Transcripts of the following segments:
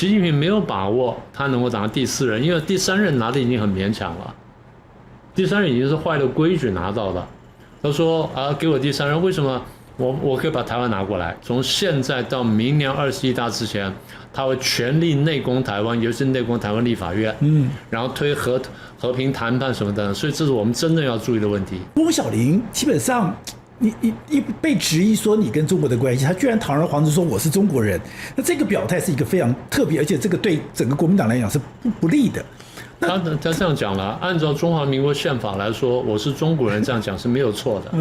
习近平没有把握他能够当第4任，因为第3任拿的已经很勉强了，第3任已经是坏了规矩拿到的。他说啊，给我第3任，为什么我可以把台湾拿过来？从现在到明年21大之前，他会全力内攻台湾，尤其是内攻台湾立法院，然后推和平谈判什么的，所以这是我们真正要注意的问题。翁小玲基本上。你被质疑说你跟中国的关系，他居然堂而皇之说我是中国人，那这个表态是一个非常特别，而且这个对整个国民党来讲是不利的。他这样讲了，按照中华民国宪法来说，我是中国人，这样讲是没有错的。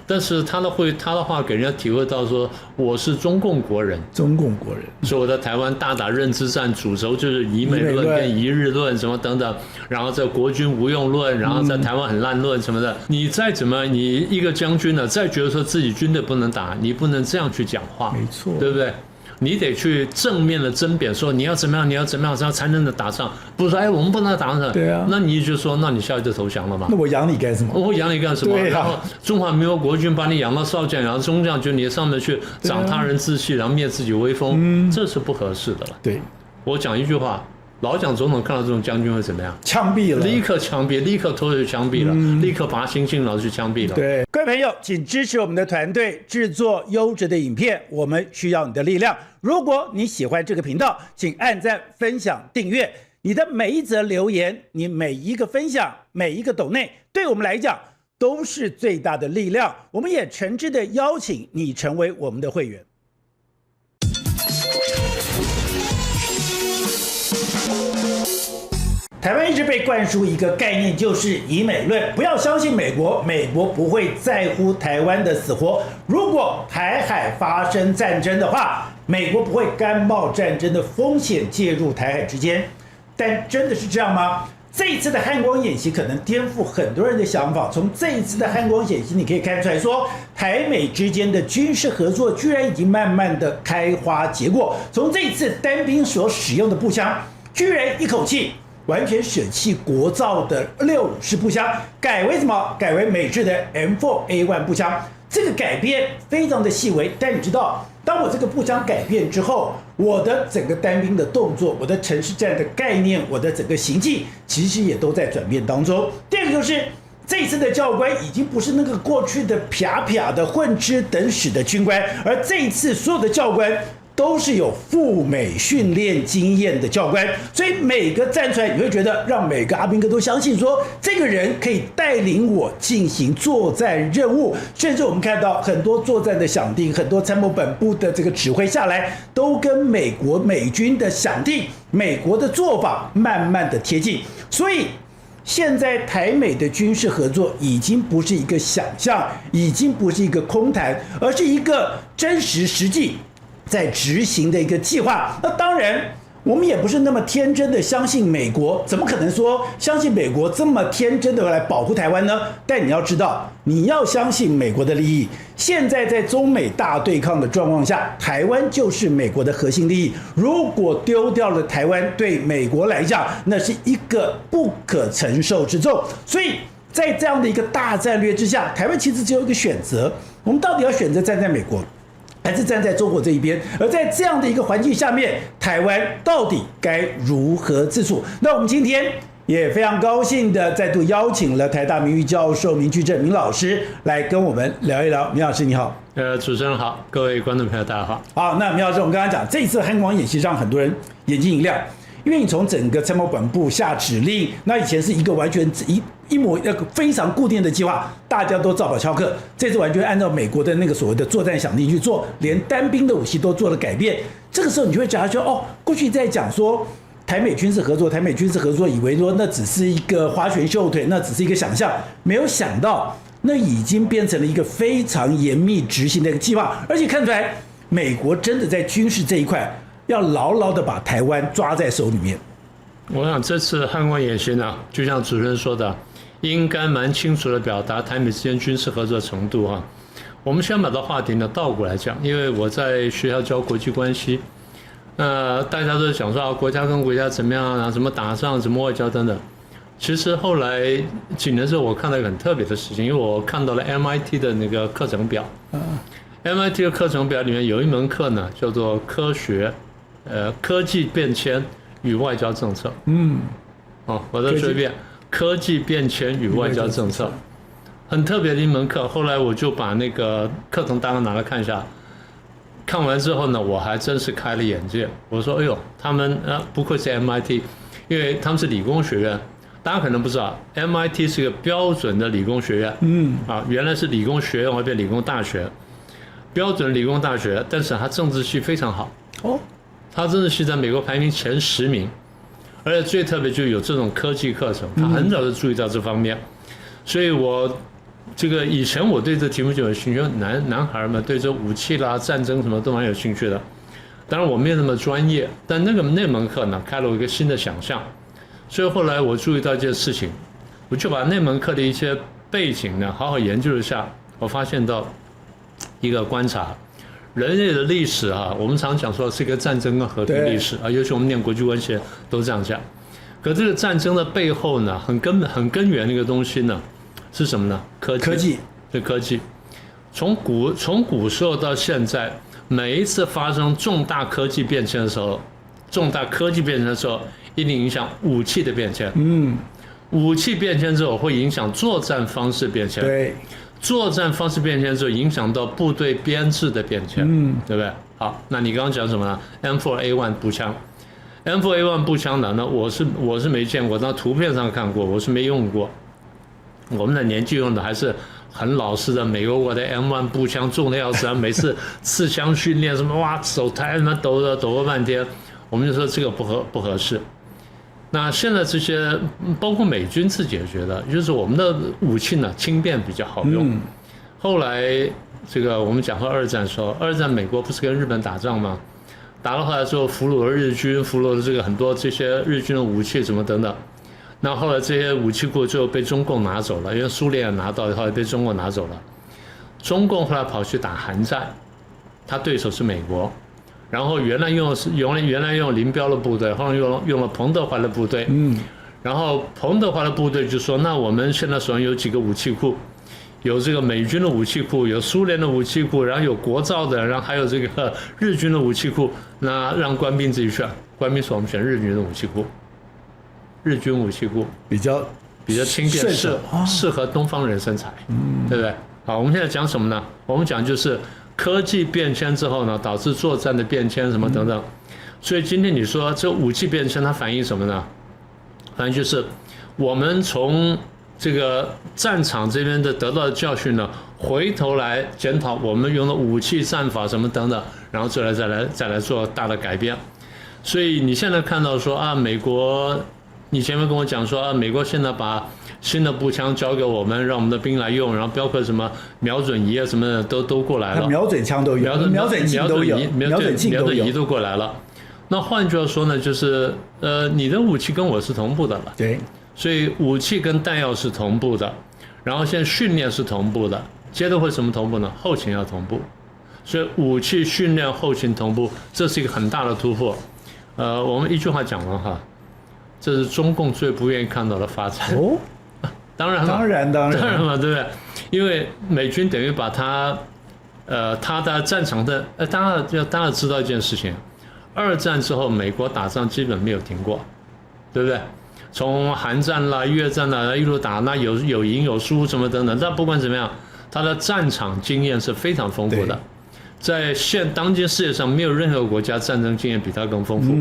但是他的话给人家体会到说我是中共国人，中共国人，所以我在台湾大打认知战，主轴就是以美论跟一日论什么等等，然后在国军无用论，然后在台湾很烂论什么的。你再怎么，你一个将军呢，再觉得说自己军队不能打，你不能这样去讲话，没错，对不对？你得去正面的争辩，说你要怎么样，你要怎么样，这样才能打仗。不是说我们不能打仗。对啊，那你就说，那你下去就投降了嘛？那我养你干什么？我养你干什么？对啊，然后中华民国国军把你养到少将，然后中将，就你上面去长他人志气，然后灭自己威风，这是不合适的了。对，我讲一句话。老蒋总统看到这种将军会怎么样？枪毙了，立刻枪毙，立刻拖去枪毙了，立刻把他行刑，然后去枪毙了。对，各位朋友，请支持我们的团队制作优质的影片，我们需要你的力量。如果你喜欢这个频道，请按赞、分享、订阅。你的每一则留言，你每一个分享，每一个抖内，对我们来讲都是最大的力量。我们也诚挚的邀请你成为我们的会员。台湾一直被灌输一个概念，就是以美论，不要相信美国，美国不会在乎台湾的死活。如果台海发生战争的话，美国不会甘冒战争的风险介入台海之间。但真的是这样吗？这一次的汉光演习可能颠覆很多人的想法。从这一次的汉光演习，你可以看出来说，台美之间的军事合作居然已经慢慢的开花结果。从这一次单兵所使用的步枪，居然一口气完全舍弃国造的6.5式步枪，改为什么？改为美制的 M4A1 步枪。这个改变非常的细微，但你知道，当我这个步枪改变之后，我的整个单兵的动作，我的城市战的概念，我的整个行迹，其实也都在转变当中。第二个就是这一次的教官已经不是那个过去的啪啪的混吃等死的军官，而这一次所有的教官都是有赴美训练经验的教官，所以每个站出来，你会觉得让每个阿兵哥都相信说，这个人可以带领我进行作战任务。甚至我们看到很多作战的想定，很多参谋本部的这个指挥下来，都跟美国美军的想定、美国的做法慢慢的贴近。所以现在台美的军事合作已经不是一个想象，已经不是一个空谈，而是一个真实实际在执行的一个计划。那当然我们也不是那么天真的相信美国，怎么可能说相信美国这么天真的来保护台湾呢？但你要知道，你要相信美国的利益。现在在中美大对抗的状况下，台湾就是美国的核心利益。如果丢掉了台湾，对美国来讲，那是一个不可承受之重。所以在这样的一个大战略之下，台湾其实只有一个选择，我们到底要选择站在美国，还是站在中国这一边？而在这样的一个环境下面，台湾到底该如何自处？那我们今天也非常高兴的再度邀请了台大名誉教授明居正明老师来跟我们聊一聊。明老师你好。主持人好，各位观众朋友大家好。好，那明老师，我们刚刚讲这一次汉光演习让很多人眼睛一亮，因为你从整个参谋本部下指令，那以前是一个完全一模非常固定的计划，大家都照表敲课。这次完全按照美国的那个所谓的作战想定去做，连单兵的武器都做了改变。这个时候你就会觉得说，哦，过去在讲说台美军事合作，以为说那只是一个花拳绣腿，那只是一个想象，没有想到那已经变成了一个非常严密执行的一个计划，而且看出来美国真的在军事这一块要牢牢的把台湾抓在手里面。我想这次汉光演习呢，就像主持人说的，应该蛮清楚的表达台美之间军事合作程度啊。我们先把这话题呢倒过来讲，因为我在学校教国际关系，大家都讲说啊，国家跟国家怎么样啊，怎么打仗，怎么外交等等。其实后来几年之后，我看到一个很特别的事情，因为我看到了 MIT 的那个课程表。MIT 的课程表里面有一门课呢，叫做科学科技变迁与外交政策。我再说一遍，科技变迁与外交政策，很特别的一门课。后来我就把那个课程单拿来看一下，看完之后呢，我还真是开了眼界。我说，哎呦，他们不愧是 MIT， 因为他们是理工学院。大家可能不知道 ，MIT 是一个标准的理工学院。原来是理工学院，后来变理工大学，标准理工大学。但是它政治系非常好。它政治系在美国排名前10名，而且最特别就有这种科技课程，他很早就注意到这方面。所以我这个以前我对这题目就有兴趣，男孩们对这武器啦、战争什么都蛮有兴趣的。当然我没有那么专业，但那门课呢，开了我一个新的想象。所以后来我注意到一件事情，我就把那门课的一些背景呢好好研究一下。我发现到一个观察，人类的历史我们常讲说是一个战争跟和平历史尤其我们念国际关系都这样讲。可这个战争的背后呢，很根源的一个东西呢，是什么呢？科技。对，科技。从古时候到现在，每一次发生重大科技变迁的时候，一定影响武器的变迁。武器变迁之后会影响作战方式变迁。对，作战方式变迁之后影响到部队编制的变迁。对不对？好，那你刚刚讲什么呢 ？M4A1 步枪。M4A1 步枪呢？那我是没见过，但图片上看过，我是没用过。我们的年纪用的还是很老式的美国的 M1 步枪，重的要死每次刺枪训练什么哇，手抬什么抖个半天，我们就说这个不合适。那现在这些包括美军自己也觉得，就是我们的武器呢轻便比较好用。后来这个我们讲过二战的时候，二战美国不是跟日本打仗吗？打了回来之后俘虏了日军，俘虏了这个很多这些日军的武器什么等等。那后来这些武器库最后被中共拿走了，因为苏联也拿到，后来被中共拿走了。中共后来跑去打韩战，他对手是美国。然后原来用林彪的部队，后来用了彭德怀的部队。然后彭德怀的部队就说，那我们现在手上有几个武器库，有这个美军的武器库，有苏联的武器库，然后有国造的，然后还有这个日军的武器库，那让官兵自己选。官兵说我们选日军的武器库，日军武器库比较轻便，适合东方人身材，对不对？好，我们现在讲什么呢？我们讲就是科技变迁之后呢，导致作战的变迁什么等等。所以今天你说这武器变迁，它反映什么呢？反映就是我们从这个战场这边的得到的教训呢，回头来检讨我们用的武器战法什么等等，然后再来做大的改变。所以你现在看到说美国，你前面跟我讲说美国现在把新的步枪交给我们，让我们的兵来用，然后包括什么瞄准仪什么的都过来了，瞄准枪都有，瞄准镜都有，瞄准仪都过来了。那换句话说呢，就是你的武器跟我是同步的了，对，所以武器跟弹药是同步的，然后现在训练是同步的，接着会什么同步呢？后勤要同步，所以武器训练后勤同步，这是一个很大的突破。我们一句话讲完这是中共最不愿意看到的发展。当然嘛，对不对？因为美军等于把他的战场的大家知道一件事情，二战之后美国打仗基本没有停过，对不对？从韩战啦、越战啦一路打，那有赢有输什么等等，但不管怎么样，他的战场经验是非常丰富的。在当今世界上，没有任何国家战争经验比他更丰富。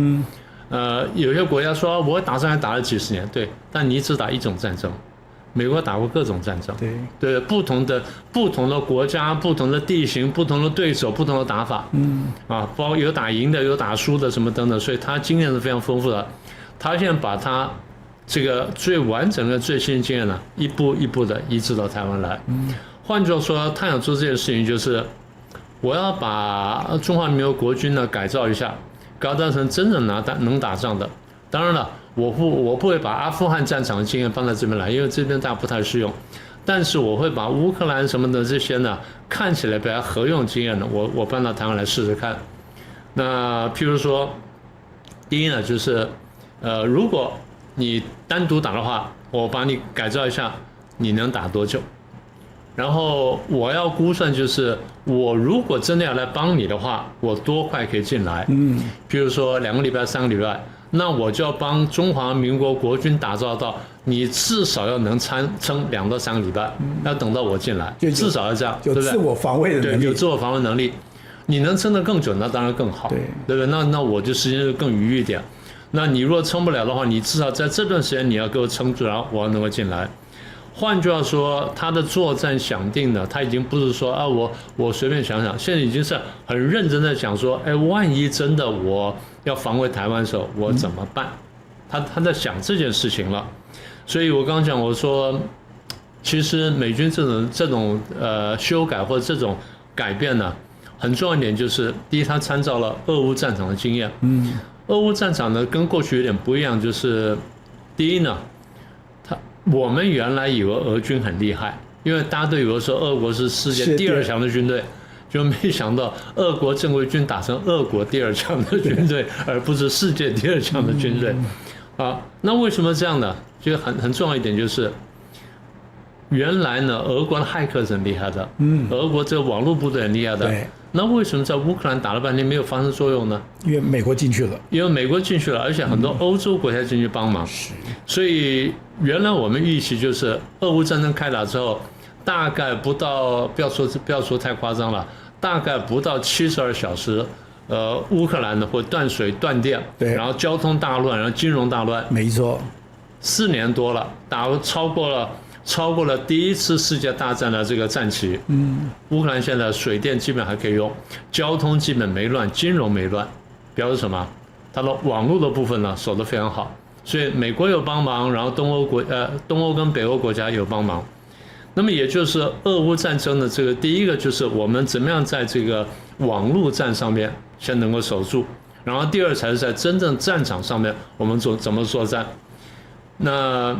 有些国家说我打仗还打了几十年，对，但你只打一种战争。美国打过各种战争，对，不同的国家、不同的地形、不同的对手、不同的打法，包括有打赢的、有打输的什么等等，所以他经验是非常丰富的。他现在把他这个最完整的最新经验呢，一步一步的移植到台湾来。换句话说，他想做这件事情就是，我要把中华民国国军呢改造一下，改造成真正能打仗的。当然了，我不会把阿富汗战场的经验放在这边来，因为这边大家不太适用。但是我会把乌克兰什么的这些呢，看起来比较合用经验呢，我搬到台湾来试试看。那譬如说，第一呢就是，如果你单独打的话，我把你改造一下，你能打多久？然后我要估算就是我如果真的要来帮你的话，我多快可以进来？比如说2个礼拜、3个礼拜，那我就要帮中华民国国军打造到你至少要能撑2到3个礼拜，要等到我进来，至少要这样，有自我防卫的能力，对，有自我防卫能力。你能撑得更久，那当然更好，对不对？那我就时间就更余裕一点。那你如果撑不了的话，你至少在这段时间你要给我撑住，然后我要能够进来。换句话说，他的作战想定呢，他已经不是说啊，我随便想想，现在已经是很认真的想说，哎，万一真的我要防卫台湾的时候，我怎么办？他在想这件事情了。所以我刚刚讲，我说，其实美军这种修改或者这种改变呢，很重要一点就是，第一，他参照了俄乌战场的经验。俄乌战场呢跟过去有点不一样，就是第一呢。我们原来以为俄军很厉害，因为大家都以为说俄国是世界第2强的军队，就没想到俄国正规军打成俄国第2强的军队，而不是世界第2强的军队。那为什么这样呢？就很重要一点就是，原来呢，俄国的骇客是很厉害的，俄国这个网络部队很厉害的。那为什么在乌克兰打了半天没有发生作用呢？因为美国进去了，而且很多欧洲国家进去帮忙，所以原来我们预期就是俄乌战争开打之后，大概不要说太夸张了，大概不到72小时，乌克兰呢会断水断电，然后交通大乱，然后金融大乱，没错，4年多了，超过了第1次世界大战的这个战期。乌克兰现在水电基本还可以用，交通基本没乱，金融没乱，表示什么？它的网络的部分呢守得非常好，所以美国有帮忙，然后东欧跟北欧国家有帮忙。那么也就是俄乌战争的这个第一个就是我们怎么样在这个网络战上面先能够守住，然后第二才是在真正战场上面我们怎么作战。那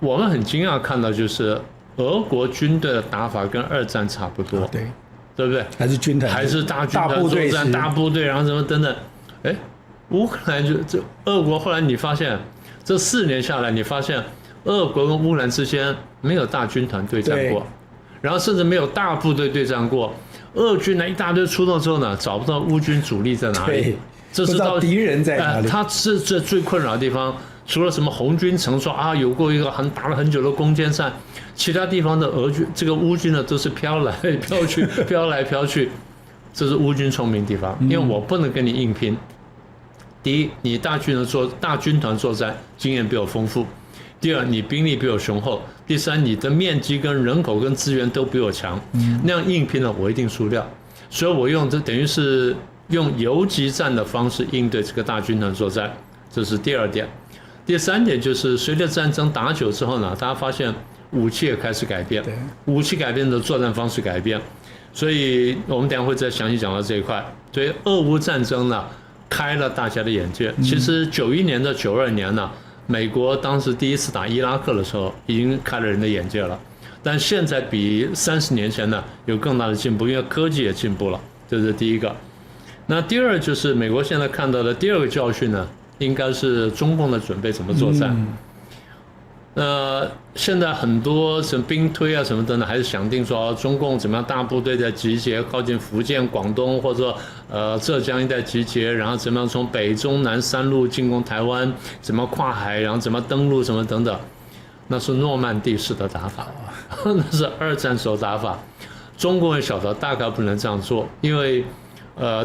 我们很惊讶看到，就是俄国军队的打法跟2战差不多，对不对？还是军团，还是大军团作战，大部队，然后什么等等。哎，乌克兰俄国后来你发现，这4年下来，你发现俄国跟乌克兰之间没有大军团对战过，然后甚至没有大部队对战过。俄军呢一大堆出动之后呢，找不到乌军主力在哪里，这是到敌人在哪里？他这最困扰的地方。除了什么红军城说有过一个打了很久的攻坚战，其他地方的乌军呢都是飘来飘去，飘来飘去，这是乌军聪明的地方，因为我不能跟你硬拼。第一，你大军团作战经验比我丰富；第二，你兵力比我雄厚；第三，你的面积跟人口跟资源都比我强，那样硬拼了我一定输掉。所以我等于是用游击战的方式应对这个大军团作战，这是第2点。第3点就是随着战争打久之后呢，大家发现武器也开始改变，武器改变的作战方式改变，所以我们等一下会再详细讲到这一块。所以俄乌战争呢，开了大家的眼界。其实91年到92年呢，美国当时第1次打伊拉克的时候，已经开了人的眼界了。但现在比30年前呢有更大的进步，因为科技也进步了，这是第一个。那第二就是美国现在看到的第2个教训呢，应该是中共的准备怎么作战。现在很多什么兵推啊什么的呢，还是想定说中共怎么样大部队在集结，靠近福建、广东或者浙江一带集结，然后怎么样从北中南3路进攻台湾，怎么跨海，然后怎么登陆什么等等，那是诺曼底式的打法，那是2战时候打法。中共也晓得大概不能这样做，因为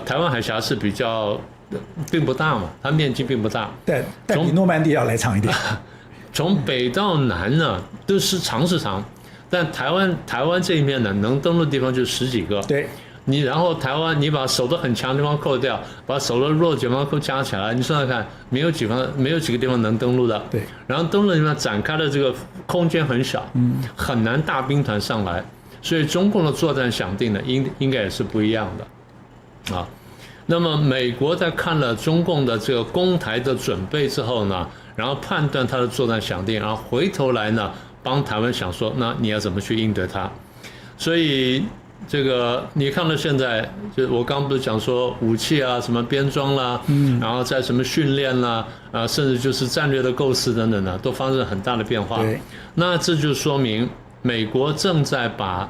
台湾海峡是并不大嘛，它面积并不大，但比诺曼底要来长一点。从北到南呢都是长，但台湾这一面呢能登陆的地方就10几个。对，然后台湾你把守得很强的地方扣掉，把守得弱的地方加起来，你算算看，没有几个地方能登陆的。对，然后登陆的地方展开的这个空间很小，很难大兵团上来，所以中共的作战想定呢应该也是不一样的啊。那么美国在看了中共的这个攻台的准备之后呢，然后判断他的作战想定，然后回头来呢帮台湾想说，那你要怎么去应对它？所以这个你看到现在，就我刚不是讲说武器啊，什么编装啦，然后在什么训练啦，甚至就是战略的构思等等呢，都发生很大的变化。那这就说明美国正在把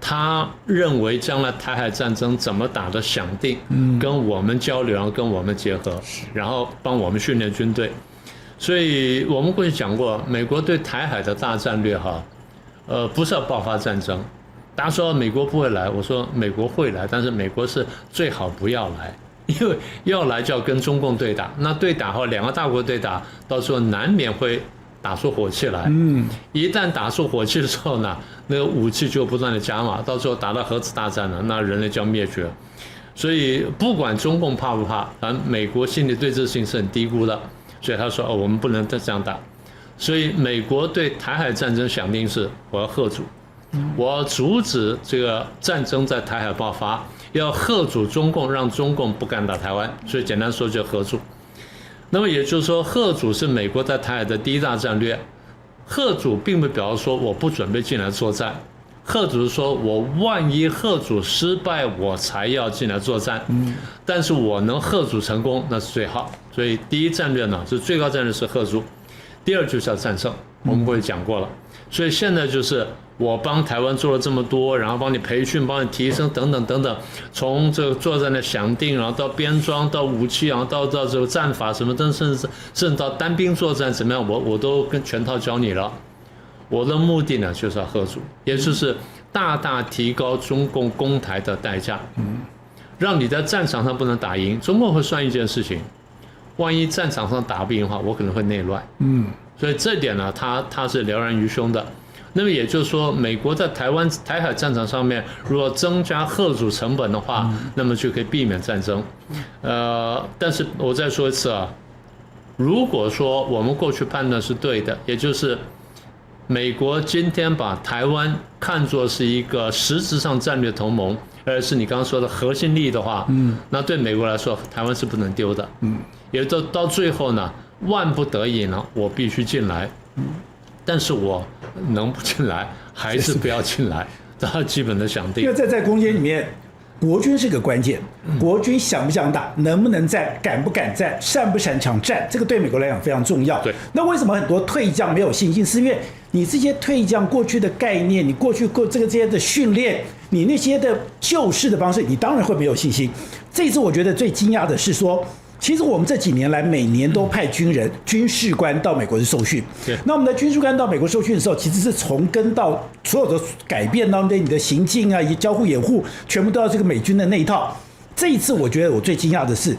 他认为将来台海战争怎么打的想定，跟我们交流，然后跟我们结合，然后帮我们训练军队。所以我们过去讲过，美国对台海的大战略不是要爆发战争。大家说美国不会来，我说美国会来，但是美国是最好不要来，因为要来就要跟中共对打，那对打后两个大国对打，到时候难免会打出火气来。一旦打出火气的时候呢，那个武器就不断的加码，到时候打到核子大战了，那人类就要灭绝。所以不管中共怕不怕，反正美国心里对这事情是很低估的，所以他说我们不能再这样打。所以美国对台海战争想定是我要嚇阻，我要阻止这个战争在台海爆发，要嚇阻中共，让中共不敢打台湾。所以简单说就嚇阻。那么也就是说，嚇阻是美国在台海的第一大战略。嚇阻并不表示说我不准备进来作战，嚇阻是说我万一嚇阻失败，我才要进来作战。但是我能嚇阻成功，那是最好。所以第一战略呢，是最高战略是嚇阻，第二就是要战胜。我们过去讲过了。所以现在就是我帮台湾做了这么多，然后帮你培训，帮你提升等等等等，从这个作战的想定，然后到编装，到武器，然后到这个战法什么等，甚至到单兵作战怎么样，我都跟全套教你了。我的目的呢，就是要嚇阻，也就是大大提高中共攻台的代价，让你在战场上不能打赢。中共会算一件事情，万一战场上打不赢的话，我可能会内乱。所以这点呢，他是了然于胸的。那么也就是说，美国在台海战场上面，如果增加嚇阻成本的话，那么就可以避免战争。但是我再说一次啊，如果说我们过去判断是对的，也就是美国今天把台湾看作是一个实质上战略同盟，而是你刚刚说的核心利益的话，那对美国来说，台湾是不能丢的。也到最后呢，万不得已呢，我必须进来。但是我能不进来，还是不要进来，这是基本的想定。因为在攻坚里面，国军是个关键，国军想不想打，能不能战，敢不敢战，擅不擅长战，这个对美国来讲非常重要。对，那为什么很多退将没有信心？是因为你这些退将过去的概念，你过去这些的训练，你那些的救世的方式，你当然会没有信心。这次我觉得最惊讶的是说，其实我们这几年来每年都派军事官到美国去受训。那我们的军事官到美国受训的时候，其实是从根到所有的改变到你的行径啊、交互掩护，全部都要这个美军的那一套。这一次我觉得我最惊讶的是，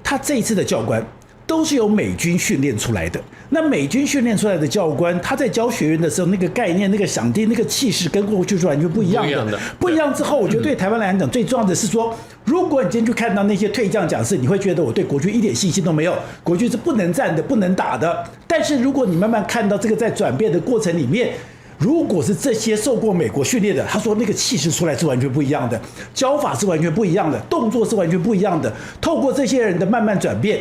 他这一次的教官都是由美军训练出来的。那美军训练出来的教官，他在教学员的时候，那个概念、那个想定、那个气势，跟过去是完全不一样的。不一样之后，我觉得对台湾来讲，最重要的是说，如果你今天去看到那些退将讲师，你会觉得我对国军一点信心都没有，国军是不能战的、不能打的。但是如果你慢慢看到这个在转变的过程里面，如果是这些受过美国训练的，他说那个气势出来是完全不一样的，教法是完全不一样的，动作是完全不一样的。透过这些人的慢慢转变，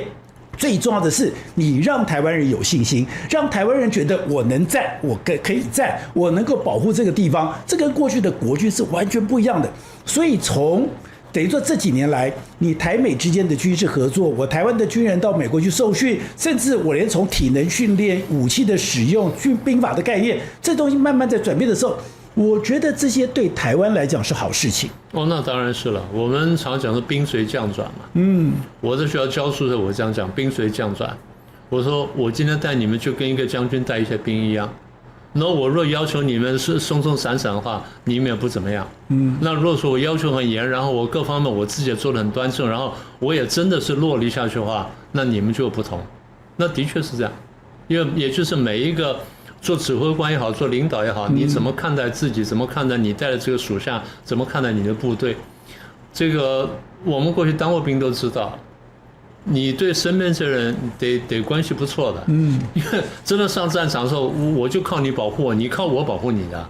最重要的是，你让台湾人有信心，让台湾人觉得我能战，我可以战，我能够保护这个地方，这跟过去的国军是完全不一样的。所以等于说这几年来，你台美之间的军事合作，我台湾的军人到美国去受训，甚至我连从体能训练、武器的使用、兵法的概念，这东西慢慢在转变的时候，我觉得这些对台湾来讲是好事情。那当然是了。我们常讲是兵随将转嘛。我在学校教书的时候，我这样讲，兵随将转。我说我今天带你们就跟一个将军带一些兵一样。那我若要求你们是松松散散的话，你们也不怎么样。那如果说我要求很严，然后我各方面我自己也做得很端正，然后我也真的是落力下去的话，那你们就有不同。那的确是这样，因为也就是每一个做指挥官也好，做领导也好，你怎么看待自己，怎么看待你带的这个属下，怎么看待你的部队，这个我们过去当过兵都知道。你对身边这人得关系不错的，因为真的上战场的时候，我就靠你保护我，你靠我保护你的。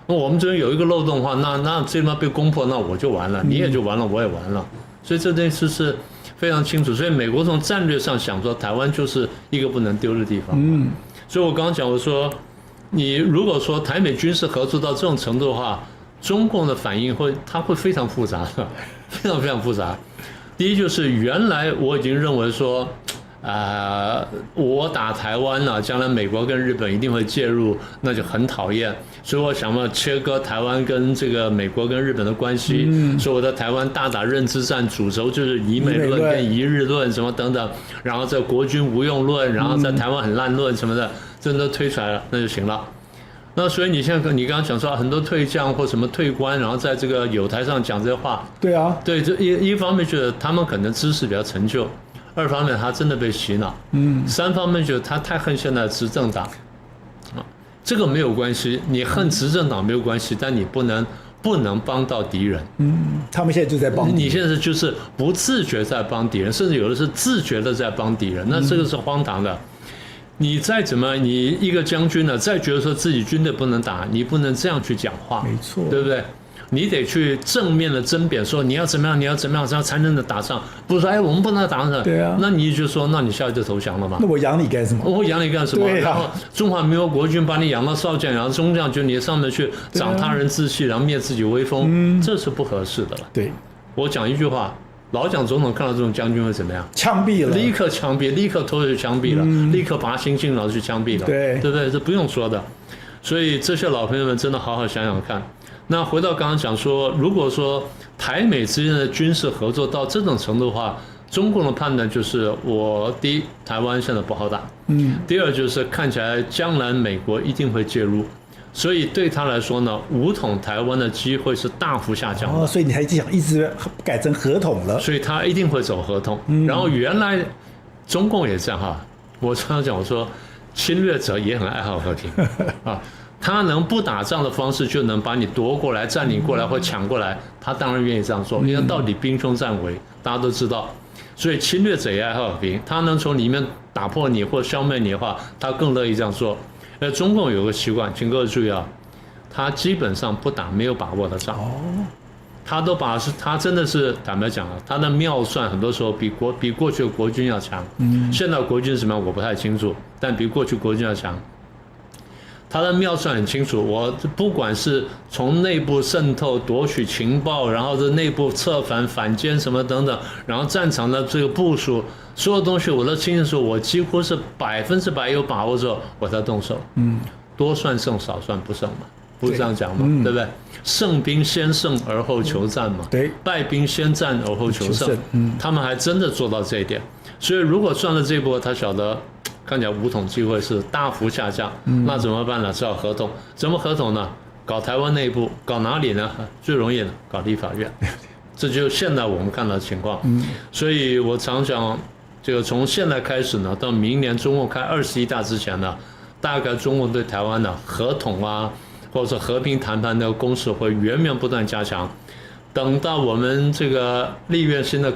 我们这边有一个漏洞的话，那这边被攻破，那我就完了，你也就完了，我也完了。所以这件事是非常清楚。所以美国从战略上想说，台湾就是一个不能丢的地方。所以我刚刚讲，我说你如果说台美军事合作到这种程度的话，中共的反应会非常复杂的，非常非常复杂。第一就是原来我已经认为说，我打台湾了，将来美国跟日本一定会介入，那就很讨厌。所以我想要切割台湾跟这个美国跟日本的关系，所以我在台湾大打认知战，主轴就是以美论跟一日论什么等等，然后在国军无用论，然后在台湾很烂论什么的，这都推出来了，那就行了。那所以你现在你刚刚讲说很多退将或什么退官，然后在这个友台上讲这些话，对啊，对，这一方面觉得他们可能知识比较陈旧，二方面他真的被洗脑，三方面觉得他太恨现在的执政党，这个没有关系，你恨执政党没有关系，但你不能帮到敌人，他们现在就在帮敌人，你现在就是不自觉在帮敌人，甚至有的是自觉的在帮敌人，那这个是荒唐的。你再怎么，你一个将军呢，再觉得说自己军队不能打，你不能这样去讲话，没错，对不对？你得去正面的争辩，说你要怎么样，你要怎么样，这样才能打仗。不是说哎，我们不能打仗，对啊，那你就说，那你下来就投降了嘛？那我养你干什么？我养你干什么？对啊，然后中华民国国军把你养到少将，然后中将就你上面去长他人志气，然后灭自己威风，这是不合适的了。对，我讲一句话。老蒋总统看到这种将军会怎么样？枪毙了，立刻枪毙，立刻拖去枪毙了，立刻拔星星，然后去枪毙了，对不对？这不用说的。所以这些老朋友们真的好好想想看。那回到刚刚讲说，如果说台美之间的军事合作到这种程度的话，中共的判断就是，第一，台湾现在不好打，第二就是看起来将来美国一定会介入。所以对他来说呢，武统台湾的机会是大幅下降的。所以你还想一直改成合统了？所以他一定会走合统。然后原来中共也这样哈，我常常讲，我说侵略者也很爱好和平啊，他能不打仗的方式就能把你夺过来、占领过来或抢过来，他当然愿意这样做，因为到底兵凶战危，大家都知道。所以侵略者也爱好和平，他能从里面打破你或消灭你的话，他更乐意这样做。中共有个习惯，请各位注意啊，他基本上不打没有把握的仗，他真的是坦白讲啊，他的妙算很多时候比过去的国军要强。现在国军是什么样我不太清楚，但比过去国军要强。他的妙算很清楚，我不管是从内部渗透夺取情报，然后这内部策反反间什么等等，然后战场的这个部署，所有东西我都清楚，我几乎是100%有把握之后我才动手。多算胜，少算不胜嘛，不是这样讲嘛，对不对？胜兵先胜而后求战嘛，对，败兵先战而后求胜。他们还真的做到这一点，所以如果算了这一波，他晓得。看起来武统机会是大幅下降，那怎么办呢？只好合统。怎么合统呢？搞台湾内部，搞哪里呢？最容易的，搞立法院。这就现在我们看到的情况。所以我常讲，这个从现在开始呢，到明年中共开21大之前呢，大概中共对台湾的合统啊，或者说和平谈判的攻势会源源不断加强。等到我们这个立院新的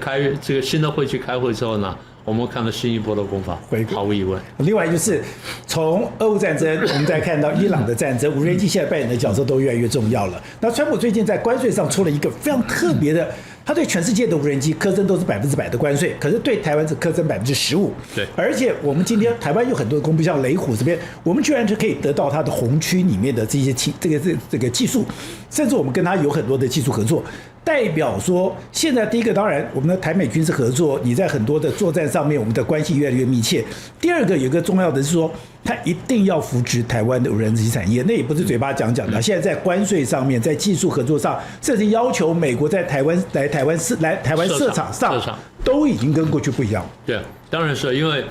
会期开会之后呢，我们看到新一波的攻防，毫无疑问。另外就是从俄乌战争，我们再看到伊朗的战争，无人机现在扮演的角色都越来越重要了。那川普最近在关税上出了一个非常特别的，他对全世界的无人机课征都是100%的关税，可是对台湾只课征15%。对，而且我们今天台湾有很多的公布，像雷虎这边，我们居然就可以得到它的红区里面的这些这个技术，甚至我们跟它有很多的技术合作。代表说，现在第一个当然，我们的台美军事合作，你在很多的作战上面，我们的关系越来越密切。第二个有一个重要的是说，它一定要扶持台湾的无人机产业，那也不是嘴巴讲的。现在在关税上面，在技术合作上，甚至要求美国在台湾设厂上，都已经跟过去不一样。对，当然是因为，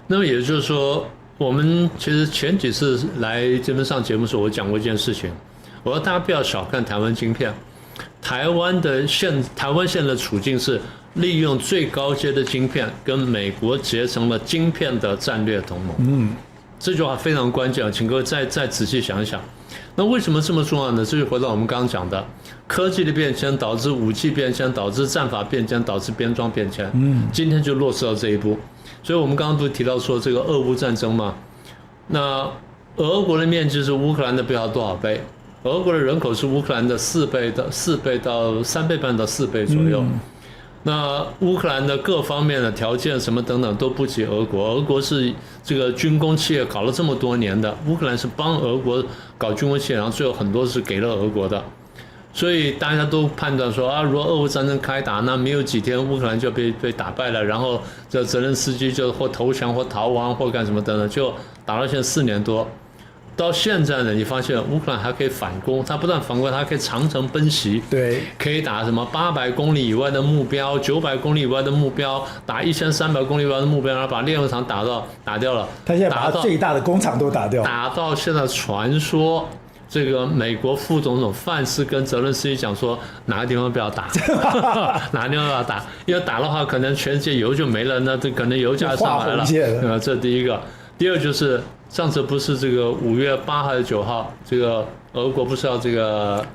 那么也就是说，我们其实前几次来这边上节目的时候，我讲过一件事情，我说大家不要小看台湾晶片。台湾现在的处境是利用最高阶的晶片跟美国结成了晶片的战略同盟。这句话非常关键，请各位再仔细想一想。那为什么这么重要呢？这就回到我们刚刚讲的，科技的变迁导致武器变迁，导致战法变迁，导致编装变迁。今天就落实到这一步。所以我们刚刚不是提到说这个俄乌战争吗？那俄国的面积是乌克兰的不知道多少倍。俄国的人口是乌克兰的3倍到3倍半到4倍左右。那乌克兰的各方面的条件什么等等都不及俄国。俄国是这个军工企业搞了这么多年的，乌克兰是帮俄国搞军工企业，然后最后很多是给了俄国的。所以大家都判断说啊，如果俄乌战争开打，那没有几天乌克兰就被打败了，然后这泽连斯基就或投降或逃亡或干什么等等，就打到现在4年多。到现在呢，你发现乌克兰还可以反攻，它不但反攻，它可以长程奔袭，对，可以打什么800公里以外的目标、900公里以外的目标，打1300公里以外的目标，然后把炼油厂打掉了。他现在把最大的工厂都打掉，打到现在传说。这个美国副总统范斯跟泽伦斯基讲说，哪个地方不要打，哪个地方不要打，因为打的话，可能全世界油就没了，那这可能油价上来了。这第一个。第二就是上次不是这个5月8号还是9号，这个俄国不是要这个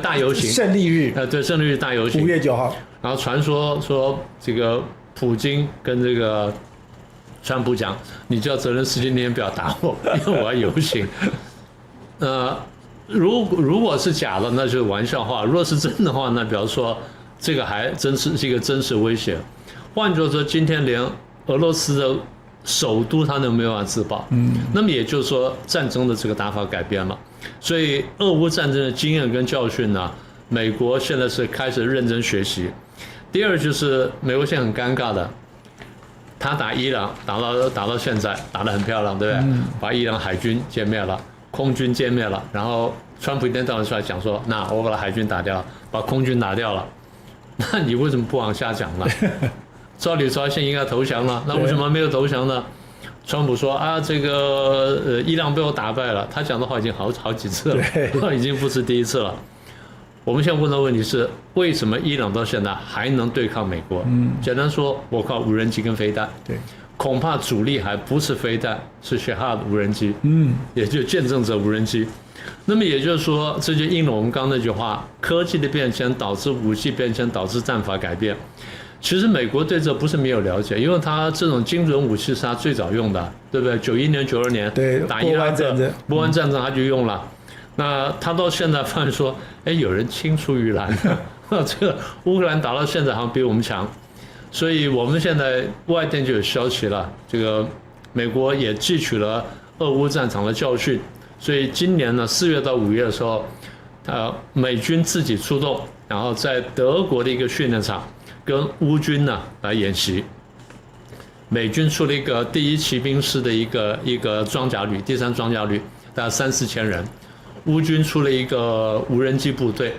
大游行，胜利日，对，胜利日大游行5月9号，然后传说这个普京跟这个川普讲，你叫泽连斯基那天不要打我，因为我要游行。如果是假的，那就是玩笑话；如果是真的话，那比方说这个还真是一个真实威胁。换句话说，今天连俄罗斯的首都它都没有办法自保，那么也就是说战争的这个打法改变了。所以俄乌战争的经验跟教训呢，美国现在是开始认真学习。第二就是美国现在很尴尬的，他打伊朗打到现在打得很漂亮，对不对？把伊朗海军歼灭了。空军歼灭了，然后川普一天到晚出来讲说，那我把海军打掉，把空军打掉了，那你为什么不往下讲呢？照理说现在应该投降了，那为什么没有投降呢？川普说啊，这个伊朗被我打败了，他讲的话已经好几次了，已经不是第一次了。我们现在问的问题是，为什么伊朗到现在还能对抗美国？简单说，我靠无人机跟飞弹。对。恐怕主力还不是飞弹，是雪哈无人机，也就见证者无人机。那么也就是说，这就应了我们刚刚那句话：科技的变迁导致武器变迁，导致战法改变。其实美国对这不是没有了解，因为它这种精准武器是它最早用的，对不对？91年、92年打伊拉克波湾战争，它就用了。那他到现在发现说，有人青出于蓝，这个乌克兰打到现在好像比我们强。所以我们现在外电就有消息了，这个美国也汲取了俄乌战场的教训，所以今年呢4月到5月的时候，美军自己出动，然后在德国的一个训练场跟乌军呢来演习。美军出了一个第1骑兵师的一个装甲旅，第3装甲旅，大概3-4千人，乌军出了一个无人机部队。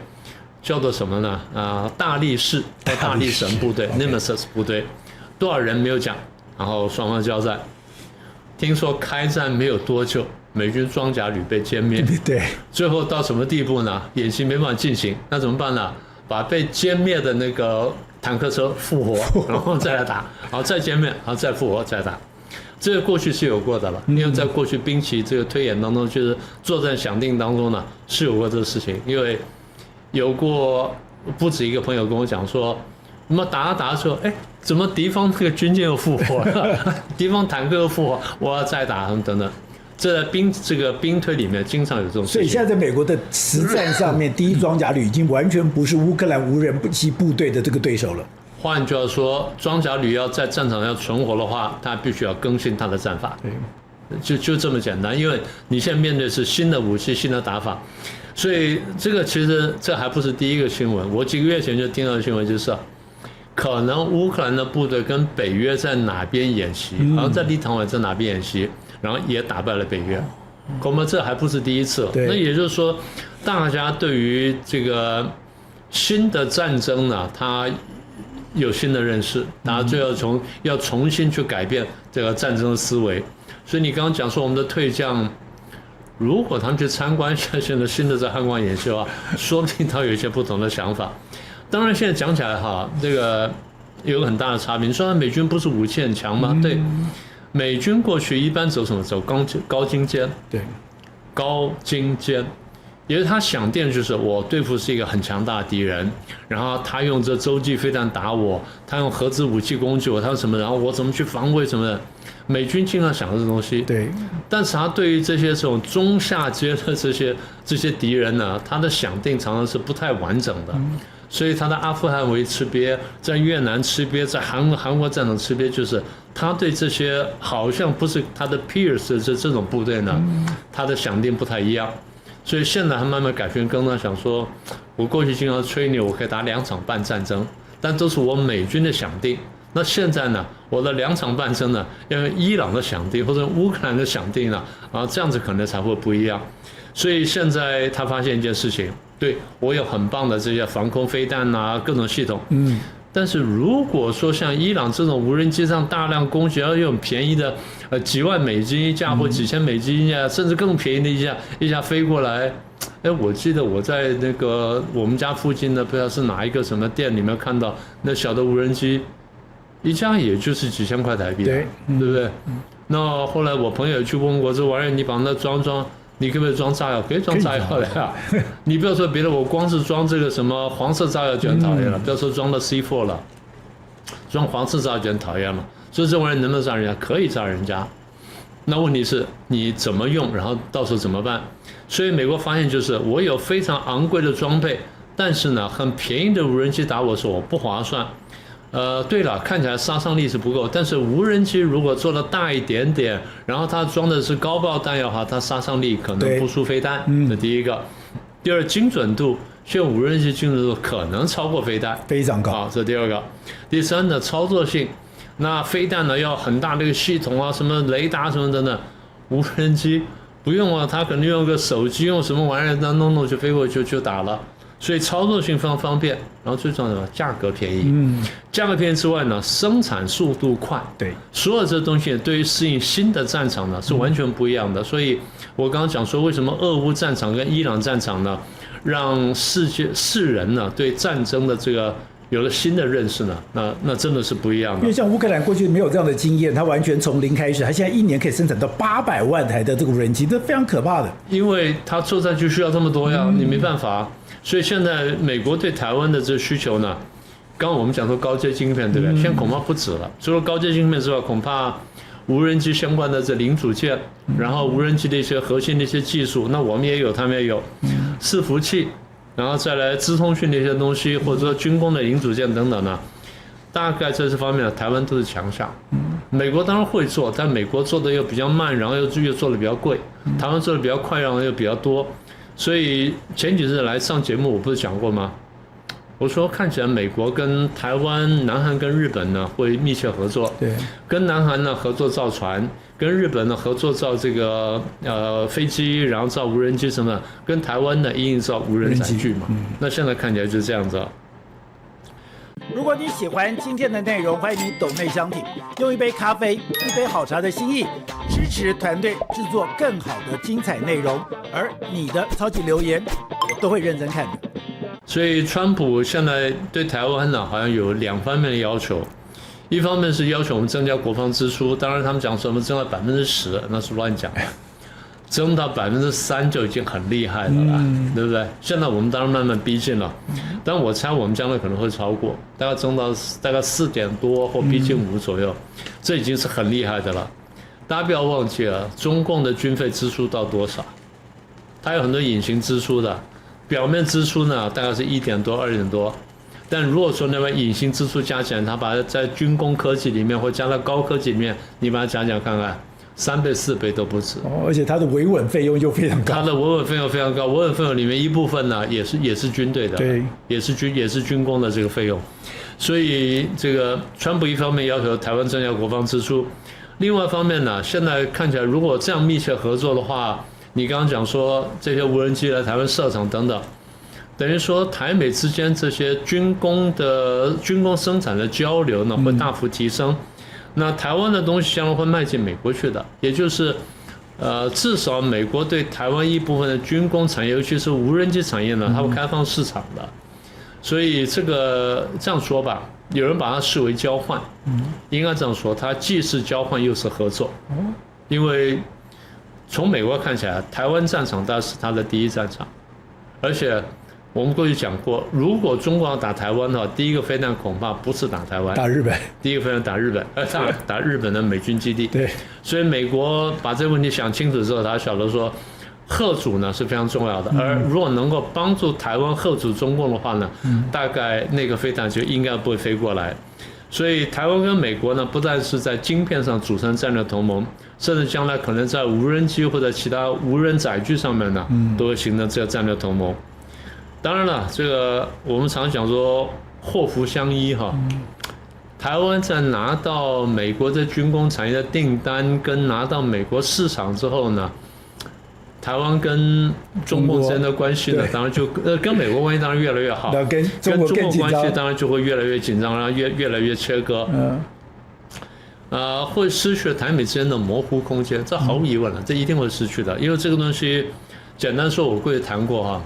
叫做什么呢？大力士或大力神部队 （Nemesis 部队），多少人没有讲。然后双方交战，听说开战没有多久，美军装甲旅被歼灭。对，最后到什么地步呢？演习没办法进行，那怎么办呢？把被歼灭的那个坦克车复活，然后再来打，然后再歼灭，然后再复活，再打。这个过去是有过的了，因为在过去兵棋这个推演当中，就是作战想定当中呢是有过这个事情，因为。有过不止一个朋友跟我讲说，那么打的时候，怎么敌方那个军舰又复活了，敌方坦克又复活，我要再打等等。这在这个兵推里面经常有这种事情。所以现在在美国的实战上面，第1装甲旅已经完全不是乌克兰无人机部队的这个对手了。换句话说，装甲旅要在战场要存活的话，它必须要更新它的战法。对，就这么简单，因为你现在面对是新的武器、新的打法。所以这个其实这还不是第一个新闻，我几个月前就听到的新闻就是，可能乌克兰的部队跟北约在哪边演习，然后在立陶宛在哪边演习，然后也打败了北约，恐怕这还不是第一次。那也就是说，大家对于这个新的战争呢，它有新的认识，大家就要重新去改变这个战争的思维。所以你刚刚讲说我们的退将。如果他们去参观现在新的这汉光演习的话，说不定他有一些不同的想法。当然，现在讲起来哈，这个有个很大的差别。你说美军不是武器很强吗？对，美军过去一般走什么？走高精尖。对，高精尖，也就是他想定就是我对付是一个很强大的敌人，然后他用这洲际飞弹打我，他用核子武器攻击我，他用什么？然后我怎么去防卫什么的。美军经常想的这东西，对，但是他对于这些这种中下阶的这些敌人呢，他的想定常常是不太完整的，所以他在阿富汗为吃瘪，在越南吃瘪，在韩国战场吃瘪，就是他对这些好像不是他的 peers 这种部队呢，他的想定不太一样。所以现在他慢慢改变更多，想说，我过去经常吹牛，我可以打2场半战争，但都是我美军的想定。那现在呢，我的2场半争呢，要用伊朗的想定或者乌克兰的想定呢，这样子可能才会不一样。所以现在他发现一件事情，对我有很棒的这些防空飞弹啊，各种系统，但是如果说像伊朗这种无人机上大量攻击，要用便宜的几万美金一架或几千美金一架，甚至更便宜的一架飞过来。我记得我在那个我们家附近的不知道是哪一个什么店里面看到那小的无人机，一架也就是几千块台币，对不对？那后来我朋友去问我，这玩意儿你把那装，你可不可以装炸药？可以装炸药的呀。你不要说别的，我光是装这个什么黄色炸药就很讨厌了，不要说装了 C4 了，装黄色炸药就很讨厌了。所以这玩意儿能不能炸人家？可以炸人家。那问题是你怎么用，然后到时候怎么办？所以美国发现就是我有非常昂贵的装备，但是呢，很便宜的无人机打我说我不划算。对了，看起来杀伤力是不够，但是无人机如果做的大一点点，然后它装的是高爆弹药的话，它杀伤力可能不输飞弹。这第一个。第二，精准度，现在无人机精准度可能超过飞弹，非常高。这第二个。第三呢，操作性。那飞弹呢要很大的一个系统啊，什么雷达什么等等，无人机不用啊，它可能用个手机，用什么玩意儿，那弄就飞过去就打了，所以操作性非常方便。然后最重要的价格便宜，价格便宜之外呢，生产速度快，对，所有这东西对于适应新的战场呢是完全不一样的。所以我刚刚讲说，为什么俄乌战场跟伊朗战场呢，让世人呢对战争的这个有了新的认识呢，那真的是不一样的。因为像乌克兰过去没有这样的经验，它完全从零开始，它现在1年可以生产到800万台的这个无人机，这非常可怕的。因为它作战就需要这么多呀，你没办法。所以现在美国对台湾的这个需求呢，刚刚我们讲说高阶晶片，对不对？现在恐怕不止了。除了高阶晶片之外，恐怕无人机相关的这零组件，然后无人机的一些核心的一些技术，那我们也有，他们也有，伺服器。然后再来资通讯的一些东西，或者说军工的零组件等等呢，大概在这方面呢，台湾都是强项。美国当然会做，但美国做的又比较慢，然后又做的比较贵。台湾做的比较快，然后又比较多。所以前几日来上节目，我不是讲过吗？我说看起来美国跟台湾、南韩跟日本呢会密切合作。对，跟南韩呢合作造船，跟日本呢合作造这个飞机，然后造无人机什么的，跟台湾呢一定造无人载具嘛。那现在看起来就是这样子。如果你喜欢今天的内容，欢迎你抖内相挺，用一杯咖啡、一杯好茶的心意，支持团队制作更好的精彩内容。而你的超级留言，我都会认真看的。所以川普现在对台湾呢，好像有2方面的要求。一方面是要求我们增加国防支出，当然他们讲说我们增到10%，那是乱讲的。增到3%就已经很厉害了啦，对不对？现在我们当然慢慢逼近了，但我猜我们将来可能会超过，大概增到大概4点多或逼近5左右，这已经是很厉害的了。大家不要忘记了，中共的军费支出到多少？它有很多隐形支出的，表面支出呢大概是1点多、2点多。但如果说那边隐形支出加起来，他把它在军工科技里面或加到高科技里面，你把它讲讲看看，3倍4倍都不止。而且它的维稳费用又非常高。它的维稳费用非常高，维稳费用里面一部分呢也是军队的，对，也是军工的这个费用。所以这个川普一方面要求台湾增加国防支出，另外一方面呢，现在看起来如果这样密切合作的话，你刚刚讲说这些无人机来台湾设厂等等。等于说，台美之间这些军工生产的交流呢，会大幅提升。那台湾的东西将来会卖进美国去的，也就是，至少美国对台湾一部分的军工产业，尤其是无人机产业呢，它会开放市场的。所以这样说吧，有人把它视为交换，应该这样说，它既是交换又是合作。因为从美国看起来，台湾战场当然是它的第一战场，而且。我们过去讲过，如果中国要打台湾的话，第一个飞弹恐怕不是打台湾，打日本。第一个飞弹打日本，打日本的美军基地。对，所以美国把这个问题想清楚之后，他晓得说，嚇阻呢是非常重要的。而如果能够帮助台湾嚇阻中共的话呢，大概那个飞弹就应该不会飞过来。所以台湾跟美国呢，不但是在晶片上组成战略同盟，甚至将来可能在无人机或者其他无人载具上面呢，都会形成这个战略同盟。当然了，这个我们常讲说祸福相依哈。台湾在拿到美国的军工产业的订单跟拿到美国市场之后呢，台湾跟中共之间的关系呢，当然就跟美国关系当然越来越好，跟中国关系当然就会越来越紧张，然后越来越切割。会失去台美之间的模糊空间，这毫无疑问了，这一定会失去的，因为这个东西，简单说，我过去谈过哈，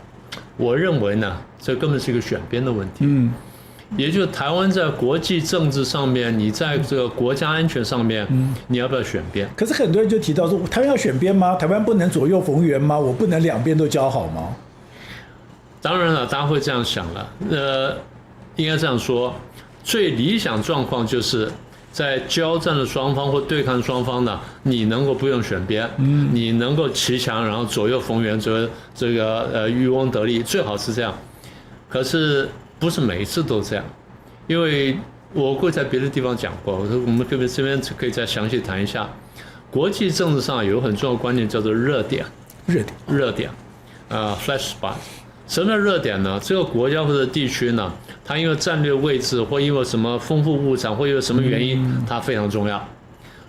我认为呢，这根本是一个选边的问题。也就是台湾在国际政治上面，你在这个国家安全上面，你要不要选边？可是很多人就提到说，台湾要选边吗？台湾不能左右逢源吗？我不能两边都交好吗？当然了，大家会这样想了。应该这样说，最理想状况就是在交战的双方或对抗双方呢，你能够不用选边，你能够齐强，然后左右逢源，这个渔翁得利，最好是这样。可是不是每一次都这样，因为我过去在别的地方讲过，我说我们这边可以再详细谈一下。国际政治上有很重要的观念叫做热点，flash spot。什么叫热点呢？这个国家或者地区呢，它因为战略位置或因为什么丰富物产或因为什么原因，它非常重要。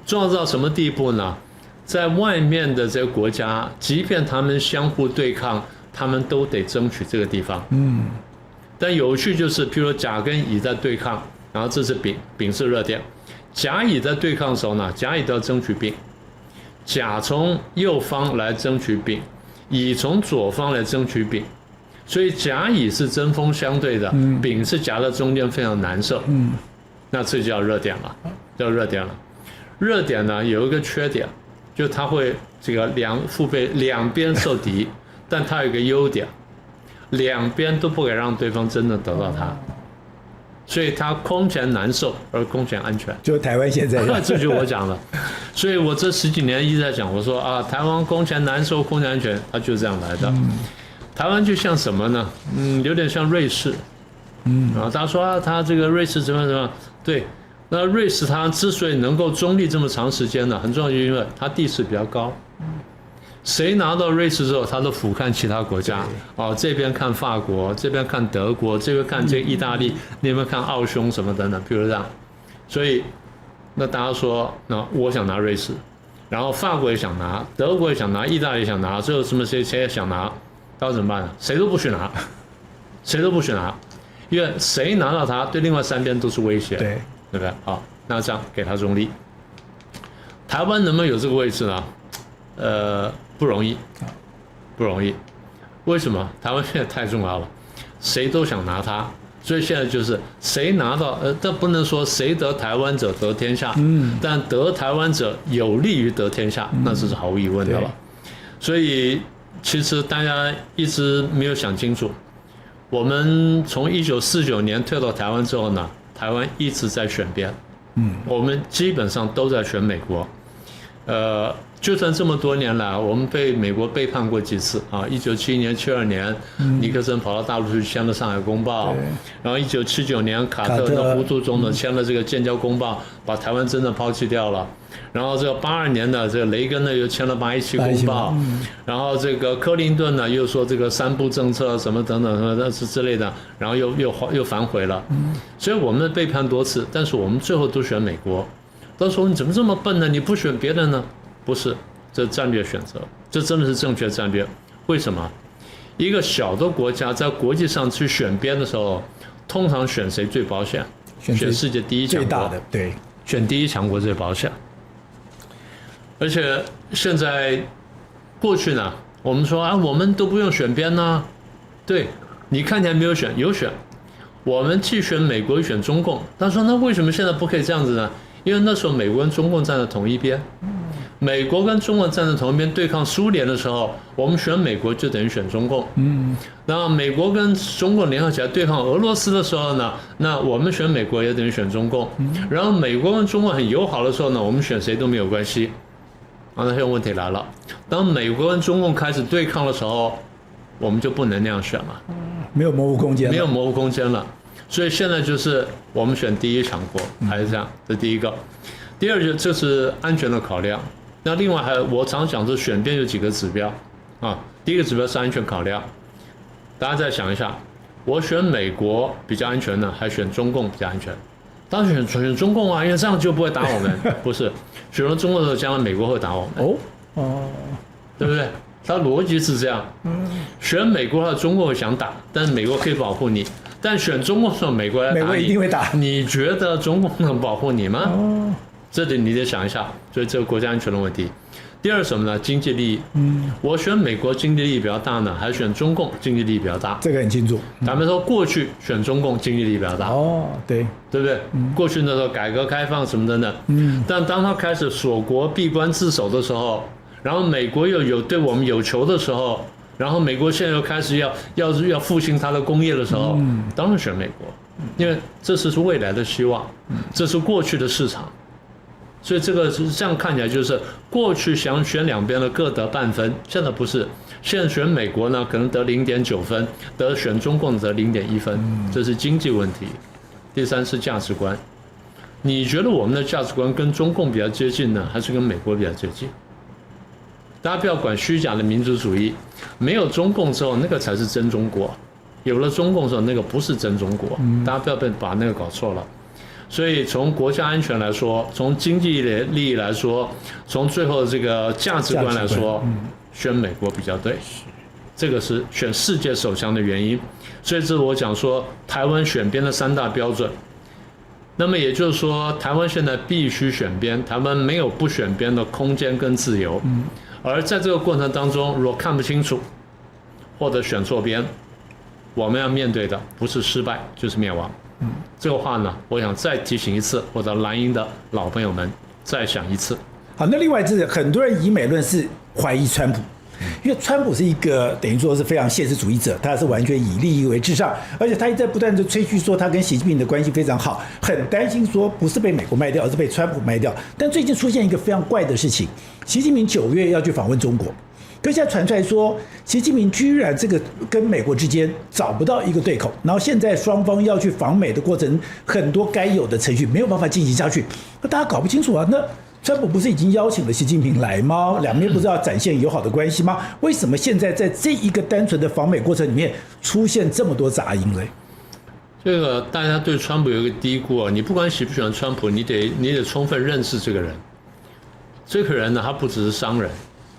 重要到什么地步呢？在外面的这个国家，即便他们相互对抗，他们都得争取这个地方。但有趣就是，譬如甲跟乙在对抗，然后这是丙是热点，甲乙在对抗的时候呢，甲乙都要争取丙，甲从右方来争取丙，乙从左方来争取丙，所以甲乙是针锋相对的，丙是夹在中间非常难受，那这就叫热点了，叫热点了。热点呢有一个缺点，就它会这个两边受敌，但它有一个优点。两边都不给让对方真的得到它，所以它空前难受而空前安全。就台湾现在，这就是我讲的。所以我这10几年一直在讲，我说啊，台湾空前难受、空前安全，它就是这样来的。台湾就像什么呢？有点像瑞士。大家说啊，它这个瑞士怎么样？对，那瑞士它之所以能够中立这么长时间呢，很重要就是因为它地势比较高。谁拿到瑞士之后，他都俯瞰其他国家。这边看法国，这边看德国，这边看这个意大利，那边看奥匈什么等等，比如这样。所以，那大家说，那我想拿瑞士，然后法国也想拿，德国也想拿，意大利也想拿，最后什么谁也想拿，到怎么办呢？谁都不许拿，谁都不许拿，因为谁拿到它，对另外3边都是威胁，对不对？好，那这样给他中立。台湾能不能有这个位置呢？不容易，不容易。为什么？台湾现在太重要了，谁都想拿它，所以现在就是谁拿到，但不能说谁得台湾者得天下，但得台湾者有利于得天下，那这是毫无疑问的了。所以其实大家一直没有想清楚，我们从1949年退到台湾之后呢，台湾一直在选边，我们基本上都在选美国，就算这么多年来，我们被美国背叛过几次啊！1971年、72年，尼克森跑到大陆去签了《上海公报》，然后1979年卡特的糊涂总统签了这个《建交公报》，把台湾真的抛弃掉了。然后这个82年的这个雷根呢又签了817公报，然后这个克林顿呢又说这个3不政策什么等等什么之类的，然后又反悔了。所以我们背叛多次，但是我们最后都选美国。到时候你怎么这么笨呢？你不选别人呢？不是，这战略选择，这真的是正确战略。为什么？一个小的国家在国际上去选边的时候，通常选谁最保险？选世界第一强国，最大的，对，选第一强国最保险。而且现在过去呢，我们说啊，我们都不用选边呢。对，你看起来没有选，有选。我们既选美国，又选中共。他说那为什么现在不可以这样子呢？因为那时候美国跟中共站在同一边。美国跟中国站在同一边对抗苏联的时候，我们选美国就等于选中共。那美国跟中共联合起来对抗俄罗斯的时候呢，那我们选美国也等于选中共。然后美国跟中共很友好的时候呢，我们选谁都没有关系。那现在问题来了，当美国跟中共开始对抗的时候，我们就不能那样选了，没有模糊空间了，没有模糊空间了。所以现在就是我们选第一强国，还是这样，这第一个。第二这是安全的考量。那另外还有我常讲，是选边有几个指标啊。第一个指标是安全考量，大家再想一下，我选美国比较安全呢，还选中共比较安全？当然选中共啊，因为这样就不会打我们。不是，选了中共的时候，将来美国会打我们。对不对？它逻辑是这样。选美国的中共会想打，但是美国可以保护你。但选中共的时候，美国来打你，美国一定会打。你觉得中共能保护你吗？这里你得想一下。所以这个国家安全的问题。第二什么呢？经济利益。我选美国经济利益比较大呢，还是选中共经济利益比较大？这个很清楚。咱们说过去选中共经济利益比较大。对不对？过去那时候改革开放什么等等。但当他开始锁国闭关自守的时候，然后美国又有对我们有求的时候，然后美国现在又开始要复兴它的工业的时候，当然选美国，因为这是未来的希望，这是过去的市场。所以这个是这样看起来，就是过去想选两边的各得半分，现在不是，现在选美国呢可能得0.9分，选中共得0.1分，这是经济问题。第三是价值观，你觉得我们的价值观跟中共比较接近呢，还是跟美国比较接近？大家不要管虚假的民族主义，没有中共之后，那个才是真中国；有了中共之后，那个不是真中国。大家不要把那个搞错了。所以从国家安全来说，从经济利益来说，从最后这个价值观来说，选美国比较对。这个是选世界首强的原因。所以这是我讲说台湾选边的3大标准。那么也就是说，台湾现在必须选边，台湾没有不选边的空间跟自由。而在这个过程当中，如果看不清楚或者选错边，我们要面对的不是失败就是灭亡。这个话呢，我想再提醒一次，我的蓝营的老朋友们再想一次。好，那另外是很多人以美论是怀疑川普，因为川普是一个等于说是非常现实主义者，他是完全以利益为至上，而且他一直在不断的吹嘘说他跟习近平的关系非常好，很担心说不是被美国卖掉，而是被川普卖掉。但最近出现一个非常怪的事情，习近平9月要去访问中国。可现在传出来说，习近平居然这个跟美国之间找不到一个对口，然后现在双方要去访美的过程，很多该有的程序没有办法进行下去，那大家搞不清楚啊。那川普不是已经邀请了习近平来吗？两边不是要展现友好的关系吗？为什么现在在这一个单纯的访美过程里面出现这么多杂音嘞？这个大家对川普有一个低估啊，你不管喜不喜欢川普，你得充分认识这个人。这个人呢，他不只是商人。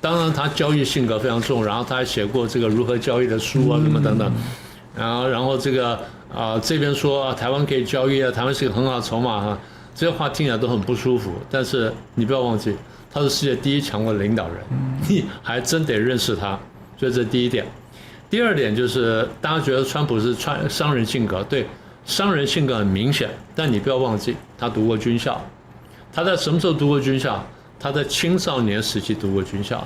当然，他交易性格非常重，然后他还写过这个如何交易的书啊，什么等等。然后这个这边说台湾可以交易啊，台湾是一个很好的筹码哈，这些话听起来都很不舒服。但是你不要忘记，他是世界第一强国的领导人，你还真得认识他。所以这是第一点。第二点就是大家觉得川普是商人性格，对，商人性格很明显，但你不要忘记他读过军校，他在什么时候读过军校？他在青少年时期读过军校，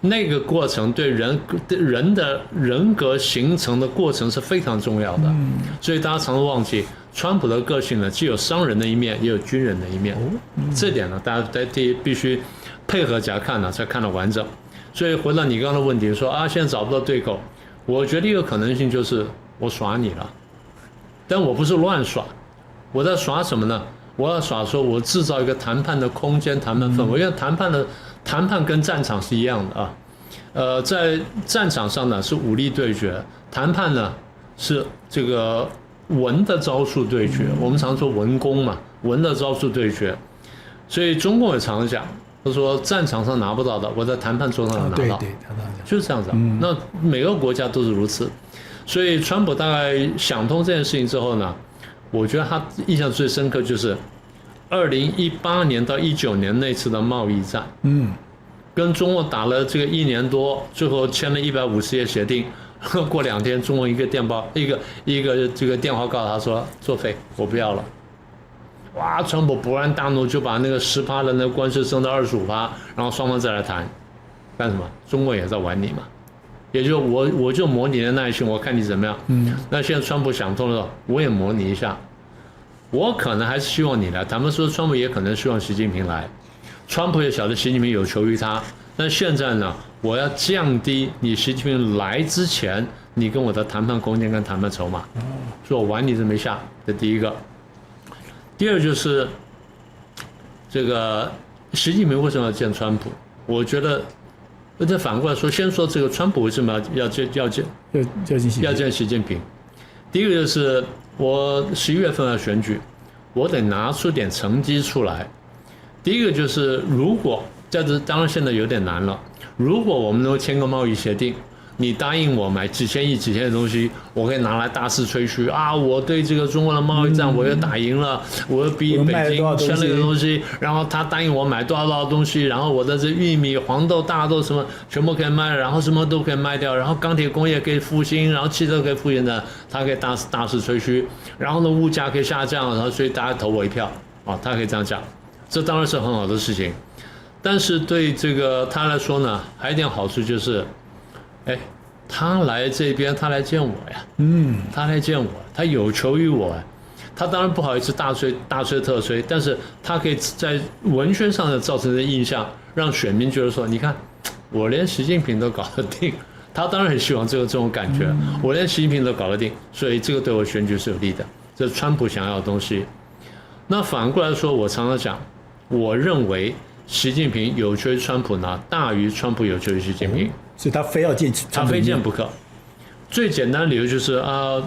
那个过程对人的人格形成的过程是非常重要的。所以大家常常忘记，川普的个性呢，既有商人的一面，也有军人的一面。这点呢，大家必须配合起来看呢，才看得完整。所以回到你刚刚的问题，说现在找不到对口，我觉得一个可能性就是我耍你了，但我不是乱耍，我在耍什么呢？我要耍说，我制造一个谈判的空间、谈判氛围，因为谈判跟战场是一样的啊。在战场上呢是武力对决，谈判呢是这个文的招数对决。我们常说文攻嘛，文的招数对决。所以中共也常讲，他说战场上拿不到的，我在谈判桌上拿到，就是这样子。那每个国家都是如此。所以川普大概想通这件事情之后呢，我觉得他印象最深刻就是2018年到19年那次的贸易战，跟中国打了这个1年多，最后签了150页协定，过2天中国一个电报，一个这个电话告诉他说作废，我不要了。哇，川普勃然大怒，就把那个10%的那个关税升到25%，然后双方再来谈，干什么？中国也在玩你嘛。也就我就磨你的耐心，我看你怎么样。那现在川普想通了，我也磨你一下。我可能还是希望你来，他们说川普也可能希望习近平来，川普也晓得习近平有求于他。但现在呢，我要降低你习近平来之前你跟我的谈判空间跟谈判筹码，所以我玩你这么一下，这第一个。第二就是这个习近平为什么要见川普？我觉得，这反过来说，先说这个川普为什么要见习近平？第一个就是我11月份要选举，我得拿出点成绩出来。第一个就是如果当然现在有点难了，如果我们能够签个贸易协定。你答应我买几千亿的东西，我可以拿来大肆吹嘘啊！我对这个中国的贸易战我又打赢了，我又比北京签了个东西，然后他答应我买多少东西，然后我的这玉米、黄豆、大豆什么全部可以卖，然后什么都可以卖掉，然后钢铁工业可以复兴，然后汽车可以复兴的，他可以大肆吹嘘，然后呢物价可以下降，然后所以大家投我一票啊，他可以这样讲，这当然是很好的事情，但是对这个他来说呢，还有一点好处就是。哎，他来这边，他来见我呀，他来见我，他有求于我，他当然不好意思大吹特吹，但是他可以在文宣上的造成的印象，让选民觉得说，你看，我连习近平都搞得定，他当然很希望这种感觉，我连习近平都搞得定，所以这个对我选举是有利的，这是川普想要的东西。那反过来说，我常常讲，我认为习近平有求于川普呢，大于川普有求于习近平。所以他非要见，他非见不可。最简单的理由就是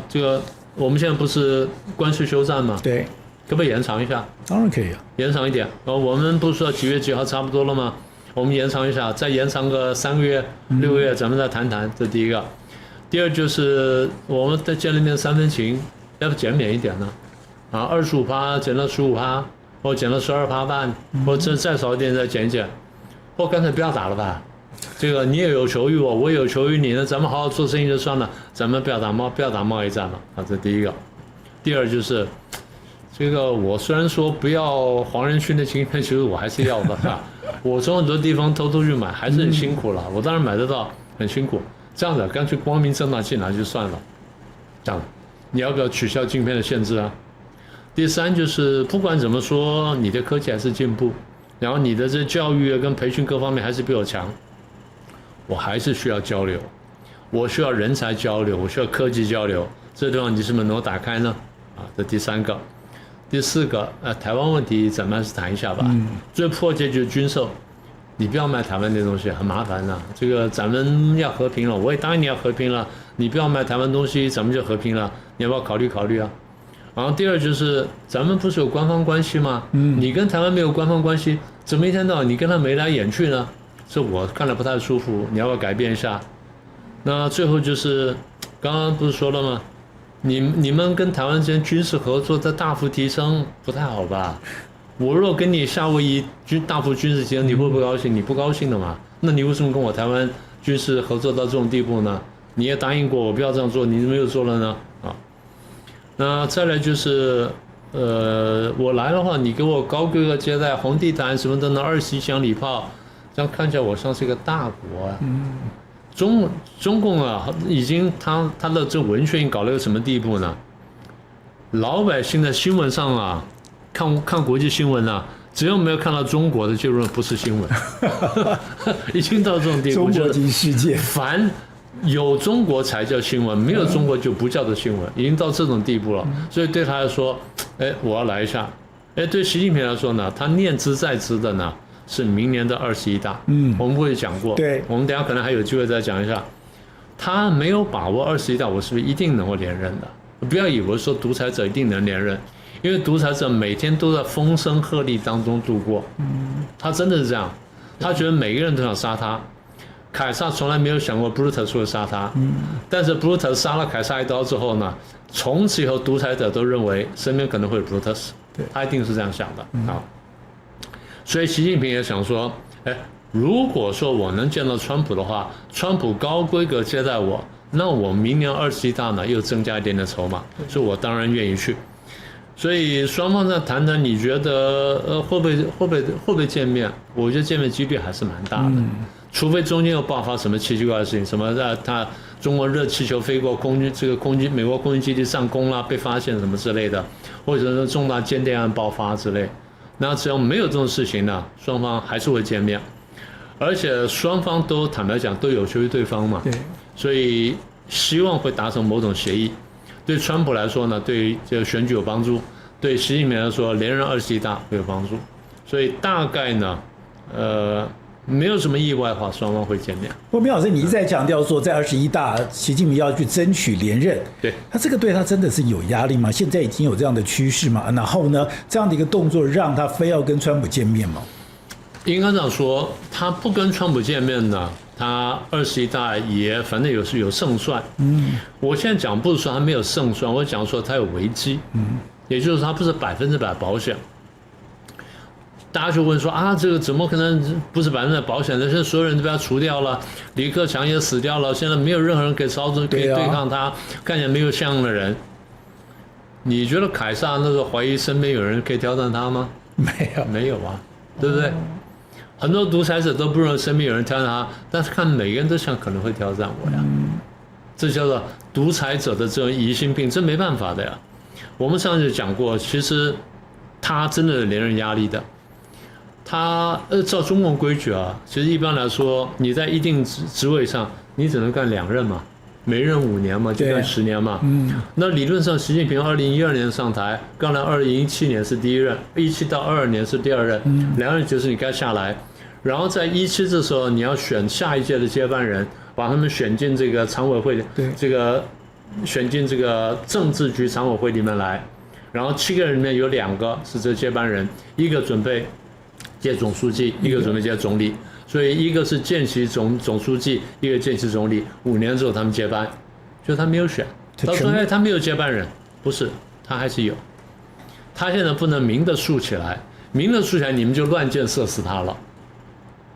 这个我们现在不是关税休战吗？对，可不可以延长一下？当然可以啊，延长一点。我们不是说几月几号差不多了吗？我们延长一下，再延长个3个月、6个月，咱们再谈谈。这第一个。第二就是我们在见了面3分情，要不减免一点呢？25%减到15%，或减到12%半，或者再少一点再减一减，或干脆不要打了吧。这个你也有求于我，我也有求于你，那咱们好好做生意就算了，咱们不要打贸易战了啊！这第一个。第二就是这个，我虽然说不要黄仁勋的晶片，其实我还是要的哈。我从很多地方偷去买，还是很辛苦了。我当然买得到，很辛苦。这样的，干脆光明正大进来就算了。这样，你要不要取消晶片的限制啊？第三就是不管怎么说，你的科技还是进步，然后你的这教育跟培训各方面还是比我强。我还是需要交流，我需要人才交流，我需要科技交流，这地方你是不是能够打开呢？这第三个，第四个，台湾问题咱们还是谈一下吧。最迫切就是军售，你不要卖台湾那东西，很麻烦的。这个咱们要和平了，我也答应你要和平了，你不要卖台湾东西，咱们就和平了，你要不要考虑考虑啊？然后第二就是咱们不是有官方关系吗？你跟台湾没有官方关系，怎么一天到晚你跟他眉来眼去呢？这我看了不太舒服，你要不要改变一下？那最后就是刚刚不是说了吗？你们跟台湾之间军事合作在大幅提升，不太好吧？我若跟你夏威夷大幅军事提升，你会不高兴？你不高兴的嘛？那你为什么跟我台湾军事合作到这种地步呢？你也答应过我不要这样做，你怎么又做了呢？那再来就是我来的话，你给我高规格接待、红地毯什么的，那21箱礼炮。这样看起来我像是一个大国啊！中共啊，已经他的这文宣搞到一个什么地步呢？老百姓在新闻上啊，看国际新闻啊，只要没有看到中国的，就认为不是新闻，已经到这种地步。中国及世界，凡有中国才叫新闻，没有中国就不叫做新闻，已经到这种地步了。所以对他来说，我要来一下。对习近平来说呢，他念之在之的呢。是明年的21大，我们会讲过，对，我们等一下可能还有机会再讲一下。他没有把握21大，我是不是一定能够连任的？不要以为说独裁者一定能连任，因为独裁者每天都在风声鹤唳当中度过。他真的是这样，他觉得每个人都想杀他。凯撒从来没有想过 Brutus 会杀他，但是 Brutus 杀了凯撒一刀之后呢，从此以后独裁者都认为身边可能会有 Brutus， 他一定是这样想的啊。所以习近平也想说，如果说我能见到川普的话，川普高规格接待我，那我明年21大呢又增加一点点筹码，所以我当然愿意去。所以双方再谈谈，你觉得会不会见面？我觉得见面几率还是蛮大的，除非中间又爆发什么奇怪的事情，什么他中国热气球飞过美国空军基地上空啦，被发现什么之类的，或者是重大间谍案爆发之类。那只要没有这种事情呢，双方还是会见面，而且双方都坦白讲都有求于对方嘛，对，所以希望会达成某种协议。对川普来说呢，对于这个选举有帮助；对习近平来说，连任21大会有帮助。所以大概呢，没有什么意外的话，双方会见面。不过，苗老师，你一直在强调说，在21大，习近平要去争取连任，对，他这个对他真的是有压力吗？现在已经有这样的趋势吗？然后呢，这样的一个动作让他非要跟川普见面吗？应该这样说，他不跟川普见面呢，他21大也反正有胜算。我现在讲不是说他没有胜算，我讲说他有危机。也就是说他不是100%保险。大家就问说啊，这个怎么可能不是100%保险的？现在所有人都被他除掉了，李克强也死掉了，现在没有任何人可以对抗他，看起来没有像样的人。你觉得凯撒那时候怀疑身边有人可以挑战他吗？没有啊，对不对？很多独裁者都不认为身边有人挑战他，但是看每个人都想可能会挑战我呀。这叫做独裁者的这种疑心病，这没办法的呀。我们上次讲过，其实他真的有连任压力的。他照中共规矩啊，其实一般来说，你在一定职位上，你只能干2任嘛，每任5年嘛，就干10年嘛。那理论上，习近平2012年上台，刚来2017年是第1任，17到22年是第2任，2任就是你该下来，然后在17这时候你要选下一届的接班人，把他们选进这个常委会，这个选进这个政治局常委会里面来，然后7个人里面有2个是这接班人，一个准备接总书记，一个准备接总理，所以一个是见习总书记，一个见习总理，5年之后他们接班，就他没有选，他说他没有接班人，不是，他还是有，他现在不能明的竖起来，明的竖起来你们就乱箭射死他了，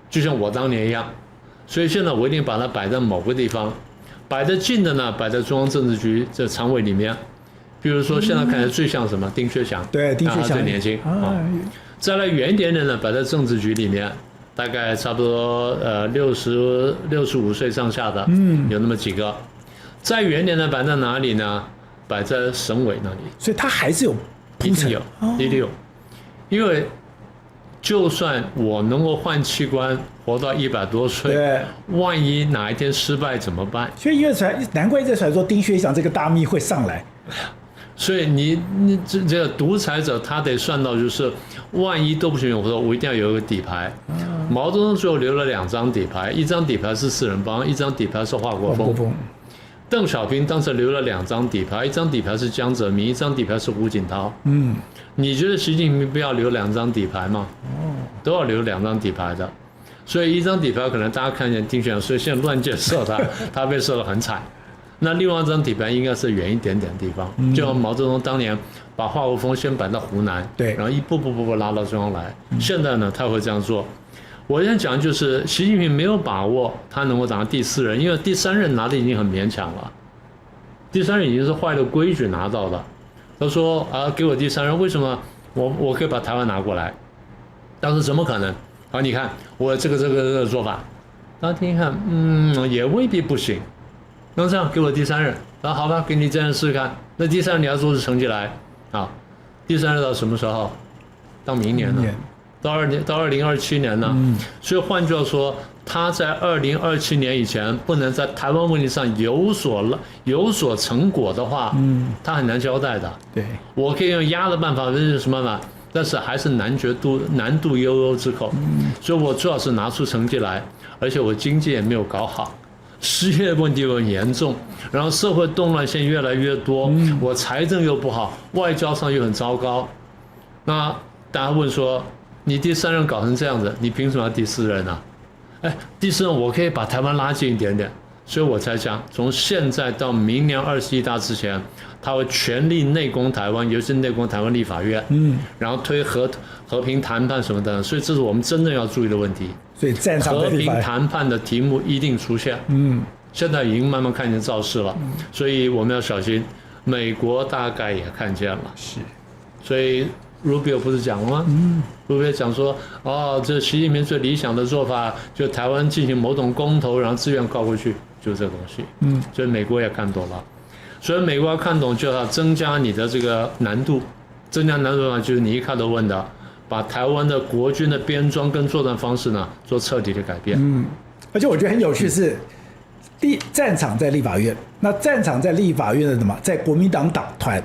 就像我当年一样，所以现在我一定把它摆在某个地方，摆得近的呢，摆在中央政治局这常委里面，比如说现在看起来最像什么丁薛祥，对，丁薛祥最年轻啊。再来远一点点呢，摆在政治局里面，大概差不多65岁上下的，有那么几个。再远一点呢，摆在哪里呢？摆在省委那里。所以他还是有一定有，一定有，因为就算我能够换器官活到100多岁，对，万一哪一天失败怎么办？所以因为难怪这传说丁薛祥这个大秘会上来。所以你这个独裁者他得算到，就是万一都不行，我说我一定要有一个底牌。毛泽东最后留了2张底牌，一张底牌是四人帮，一张底牌是华国锋。邓小平当时留了2张底牌，一张底牌是江泽民，一张底牌是胡锦涛。你觉得习近平不要留2张底牌吗？都要留2张底牌的。所以一张底牌可能大家看见丁薛祥，所以现在乱箭射他，他被射得很惨。那另外一张底牌应该是远一点点的地方，就像毛泽东当年把华国锋先摆到湖南，对，然后一步拉到中央来。现在呢，他会这样做。我现在讲就是习近平没有把握他能够当第4任，因为第3任拿的已经很勉强了，第3任已经是坏了规矩拿到的。他说啊，给我第3任，为什么我可以把台湾拿过来？当时怎么可能？好，你看我这个做法，大家听一看，也未必不行。那这样给我第3任，然后好吧，给你这样试试看。那第3任你要做出成绩来啊！第3任到什么时候？到明年呢？到2027年呢？所以换句话说，他在2027年以前不能在台湾问题上有所成果的话，他很难交代的。对，我可以用压的办法，是什么办法？但是还是难度悠悠之口。所以我最好是拿出成绩来，而且我经济也没有搞好。失业问题又很严重，然后社会动乱现越来越多，我财政又不好，外交上又很糟糕。那大家问说，你第3任搞成这样子，你凭什么要第4任呢？第4任我可以把台湾拉近一点点，所以我才讲，从现在到明年21大之前，他会全力内攻台湾，尤其是内攻台湾立法院，然后推和平谈判什么的，所以这是我们真正要注意的问题。所以战场和平谈判的题目一定出现，现在已经慢慢看见造势了，所以我们要小心。美国大概也看见了，是，所以 Rubio 不是讲了吗？Rubio 讲说，这习近平最理想的做法，就台湾进行某种公投，然后自愿告过去，就这个东西。所以美国也看懂了，所以美国要看懂，就要增加你的这个难度，增加难度的话，就是你一开头问的。把台湾的国军的编装跟作战方式呢做彻底的改变。而且我觉得很有趣是，战场在立法院，那战场在立法院的什么，在国民党党团。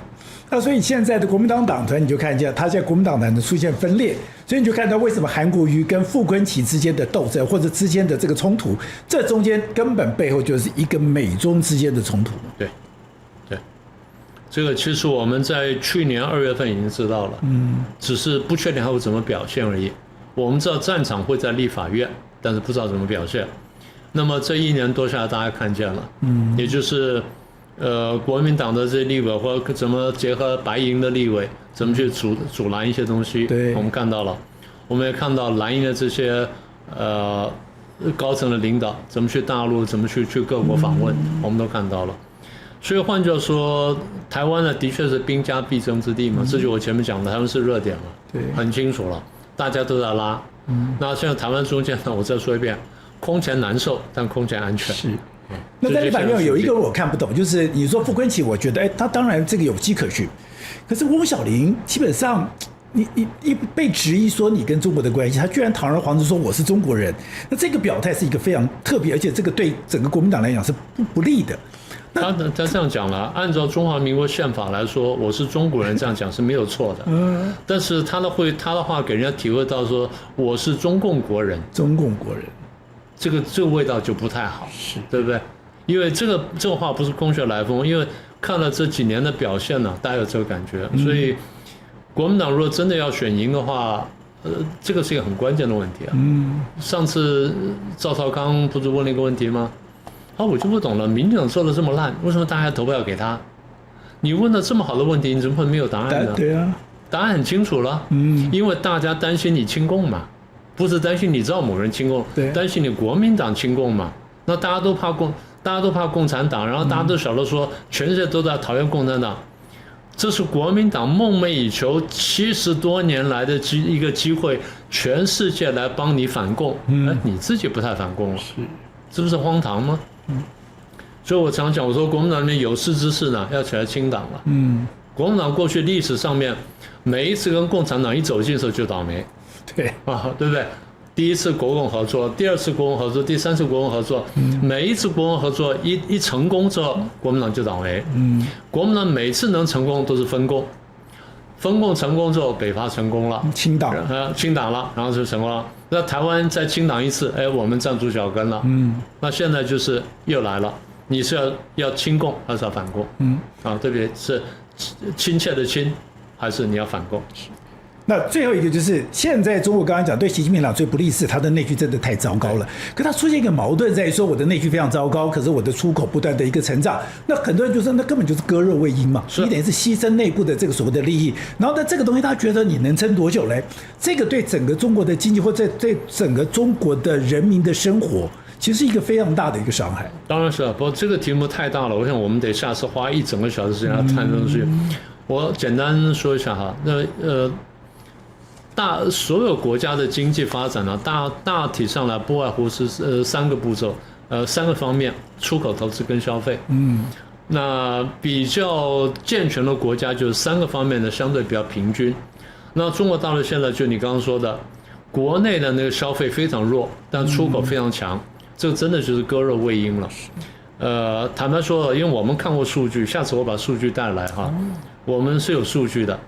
那所以现在的国民党党团，你就看见他现在国民党团的出现分裂，所以你就看到为什么韩国瑜跟傅昆萁之间的斗争，或者之间的这个冲突，这中间根本背后就是一个美中之间的冲突。对，对，这个其实我们在去年2月份已经知道了，只是不确定他会怎么表现而已。我们知道战场会在立法院，但是不知道怎么表现。那么这1年多下来，大家看见了，也就是国民党的这些立委或者怎么结合白营的立委，怎么去阻拦一些东西，对，我们看到了，我们也看到蓝营的这些高层的领导怎么去大陆，怎么去各国访问，我们都看到了。所以换句话说，台湾呢的确是兵家必争之地嘛，这就我前面讲的，台湾是热点了，对，很清楚了，大家都在拉。那现在台湾中间呢，我再说一遍，空前难受，但空前安全。是。那在立法院有一个我看不懂，就是你说傅昆萁，我觉得他当然这个有迹可循，可是翁小玲基本上你被质疑说你跟中国的关系，他居然堂而皇之说我是中国人，那这个表态是一个非常特别，而且这个对整个国民党来讲是不利的。他这样讲了，按照中华民国宪法来说，我是中国人，这样讲是没有错的。但是他的话给人家体会到说我是中共国人，中共国人。这个味道就不太好，对不对？因为这个话不是空穴来风，因为看了这几年的表现呢，大家有这个感觉。所以国民党如果真的要选赢的话，这个是一个很关键的问题啊。上次赵少康不是问了一个问题吗？我就不懂了，民进党做的这么烂，为什么大家投票给他？你问了这么好的问题，你怎么会没有答案呢？对啊，答案很清楚了。因为大家担心你亲共嘛。不是担心你知道某人亲共，担心你国民党亲共嘛？那大家都怕共产党，然后大家都晓得说全世界都在讨厌共产党，这是国民党梦寐以求70多年来的一个机会，全世界来帮你反共，你自己不太反共了，是不是荒唐吗？所以我常讲，我说国民党里面有识之士呢，要起来清党了。国民党过去历史上面每一次跟共产党一走近的时候就倒霉。对对不对？第一次国共合作，第二次国共合作，第三次国共合作，每一次国共合作一成功之后，国民党就倒霉。国民党每次能成功都是分共，分共成功之后，北伐成功了，清党了，然后就成功了。那台湾再清党一次，我们站住脚跟了。那现在就是又来了，你是要亲共还是要反共？对不对？是亲切的亲，还是你要反共？那最后一个就是现在中国刚刚讲对习近平党最不利是他的内需真的太糟糕了，可他出现一个矛盾在于说我的内需非常糟糕，可是我的出口不断的一个成长，那很多人就说那根本就是割肉喂鹰嘛，你等于是牺牲内部的这个所谓的利益，然后呢这个东西他觉得你能撑多久嘞？这个对整个中国的经济或者对整个中国的人民的生活其实是一个非常大的一个伤害。当然是不过这个题目太大了，我想我们得下次花1整个小时时间来谈这东西。我简单说一下哈，所有国家的经济发展呢，大体上来不外乎是3个步骤，3个方面：出口、投资跟消费。那比较健全的国家就是3个方面呢相对比较平均。那中国大陆现在就你刚刚说的，国内的那个消费非常弱，但出口非常强，这个真的就是割肉喂鹰了。坦白说，因为我们看过数据，下次我把数据带来哈，我们是有数据的。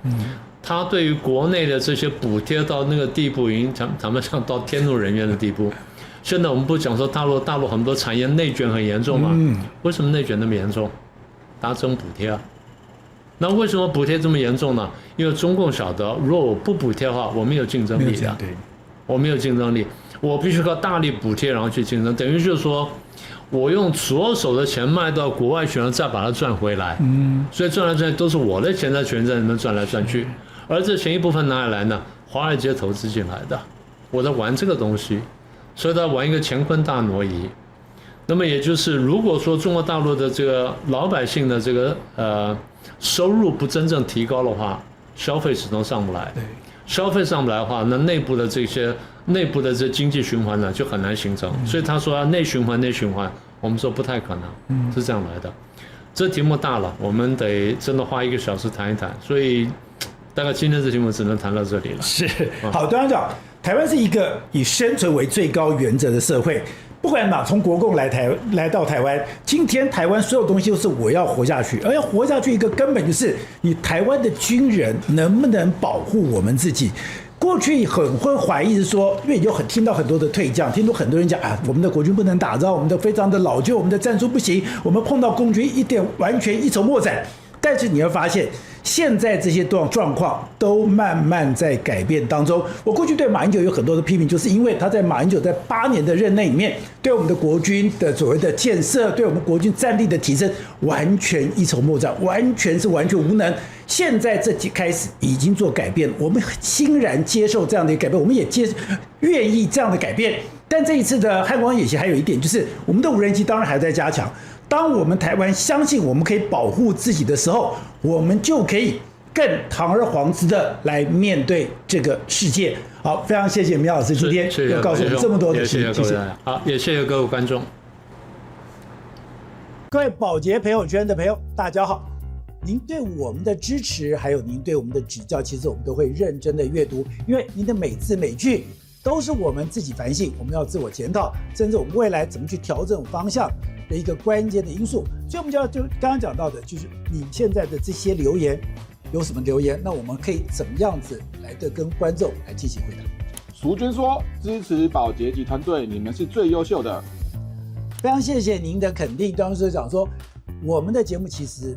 他对于国内的这些补贴到那个地步，已经坦白讲到天怒人怨的地步。现在我们不讲说大陆很多产业内卷很严重吗？为什么内卷那么严重？大家征补贴啊。那为什么补贴这么严重呢？因为中共晓得，如果我不补贴的话，我没有竞争力的。我没有竞争力，我必须靠大力补贴然后去竞争，等于就是说我用左手的钱卖到国外去，然后再把它赚回来。所以赚来赚去都是我的钱在全在里面转来转去。而这钱一部分哪里来呢？华尔街投资进来的，我在玩这个东西，所以他玩一个乾坤大挪移。那么也就是，如果说中国大陆的这个老百姓的这个收入不真正提高的话，消费始终上不来。消费上不来的话，那内部的这经济循环呢就很难形成。所以他说内循环，我们说不太可能，是这样来的。这题目大了，我们得真的花1个小时谈一谈。所以。大概今天这题目只能谈到这里了。是，好，董事长，台湾是一个以生存为最高原则的社会，不管哪从国共来到台湾，今天台湾所有东西都是我要活下去，而要活下去一个根本就是你台湾的军人能不能保护我们自己。过去很会怀疑是说，因为有听到很多的退将，听到很多人讲啊，我们的国军不能打仗，我们的非常的老旧，我们的战术不行，我们碰到共军完全一筹莫展。但是你会发现，现在这些状况都慢慢在改变当中。我过去对马英九有很多的批评，就是因为他在马英九在8年的任内里面，对我们的国军的所谓的建设，对我们国军战力的提升，完全一筹莫展，完全无能。现在这开始已经做改变，我们欣然接受这样的一个改变，我们也愿意这样的改变。但这一次的汉光演习还有一点，就是我们的无人机当然还在加强。当我们台湾相信我们可以保护自己的时候，我们就可以更堂而皇之的来面对这个世界。好，非常谢谢苗老师今天又告诉我们这么多的事情，谢谢。好，也谢谢各位观众。各位宝洁朋友圈的朋友，大家好。您对我们的支持，还有您对我们的指教，其实我们都会认真的阅读，因为您的每字每句都是我们自己反省，我们要自我检讨，甚至我们未来怎么去调整方向的一个关键的因素。所以我们就刚刚讲到的，就是你现在的这些留言有什么留言，那我们可以怎么样子来的跟观众来进行回答。淑君说：“支持宝洁及团队，你们是最优秀的。”非常谢谢您的肯定。当时讲说，我们的节目其实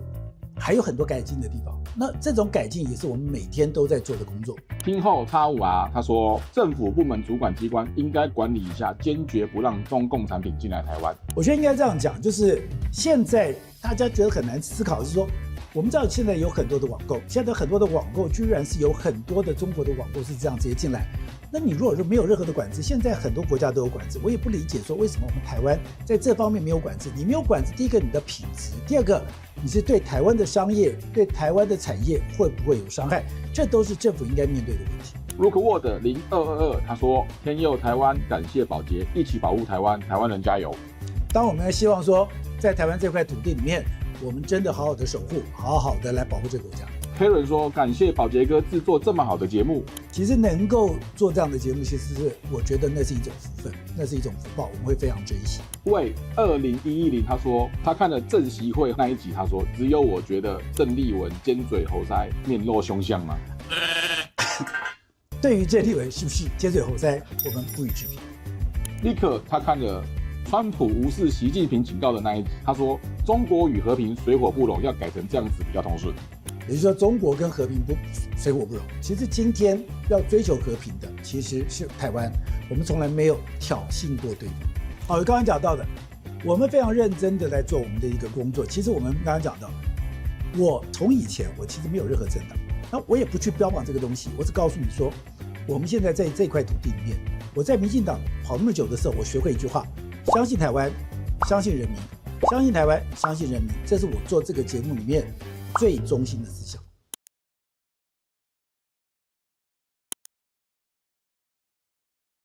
还有很多改进的地方，那这种改进也是我们每天都在做的工作。听后85R他说，政府部门主管机关应该管理一下，坚决不让中共产品进来台湾。我觉得应该这样讲，就是现在大家觉得很难思考，是说我们知道现在有很多的网购，现在很多的网购居然是有很多的中国的网购是这样直接进来。那你如果说没有任何的管制，现在很多国家都有管制，我也不理解说为什么我们台湾在这方面没有管制。你没有管制，第一个你的品质，第二个你是对台湾的商业、对台湾的产业会不会有伤害，这都是政府应该面对的问题。Rookwood 0222他说，天佑台湾，感谢宝洁，一起保护台湾，台湾人加油。当我们希望说，在台湾这块土地里面，我们真的好好的守护，好好的来保护这个国家。Karen 说，感谢宝洁哥制作这么好的节目。其实能够做这样的节目，其实是我觉得那是一种福分，那是一种福报，我们会非常珍惜。喂，20110他说，他看了政协会那一集，他说只有我觉得郑丽文尖嘴猴腮，面露凶相吗？对于郑丽文是不是尖嘴猴腮，我们不予置评。立刻他看了川普无视习近平警告的那一集，他说中国与和平水火不容，要改成这样子比较通顺。也就是说，中国跟和平水火不容。其实今天要追求和平的其实是台湾，我们从来没有挑衅过对方。好，刚刚讲到的，我们非常认真的在做我们的一个工作。其实我们刚刚讲到，我从以前我其实没有任何政党，那我也不去标榜这个东西，我只告诉你说，我们现在在这块土地里面，我在民进党跑那么久的时候，我学会一句话：相信台湾，相信人民，相信台湾，相信人民，这是我做这个节目里面最中心的思想。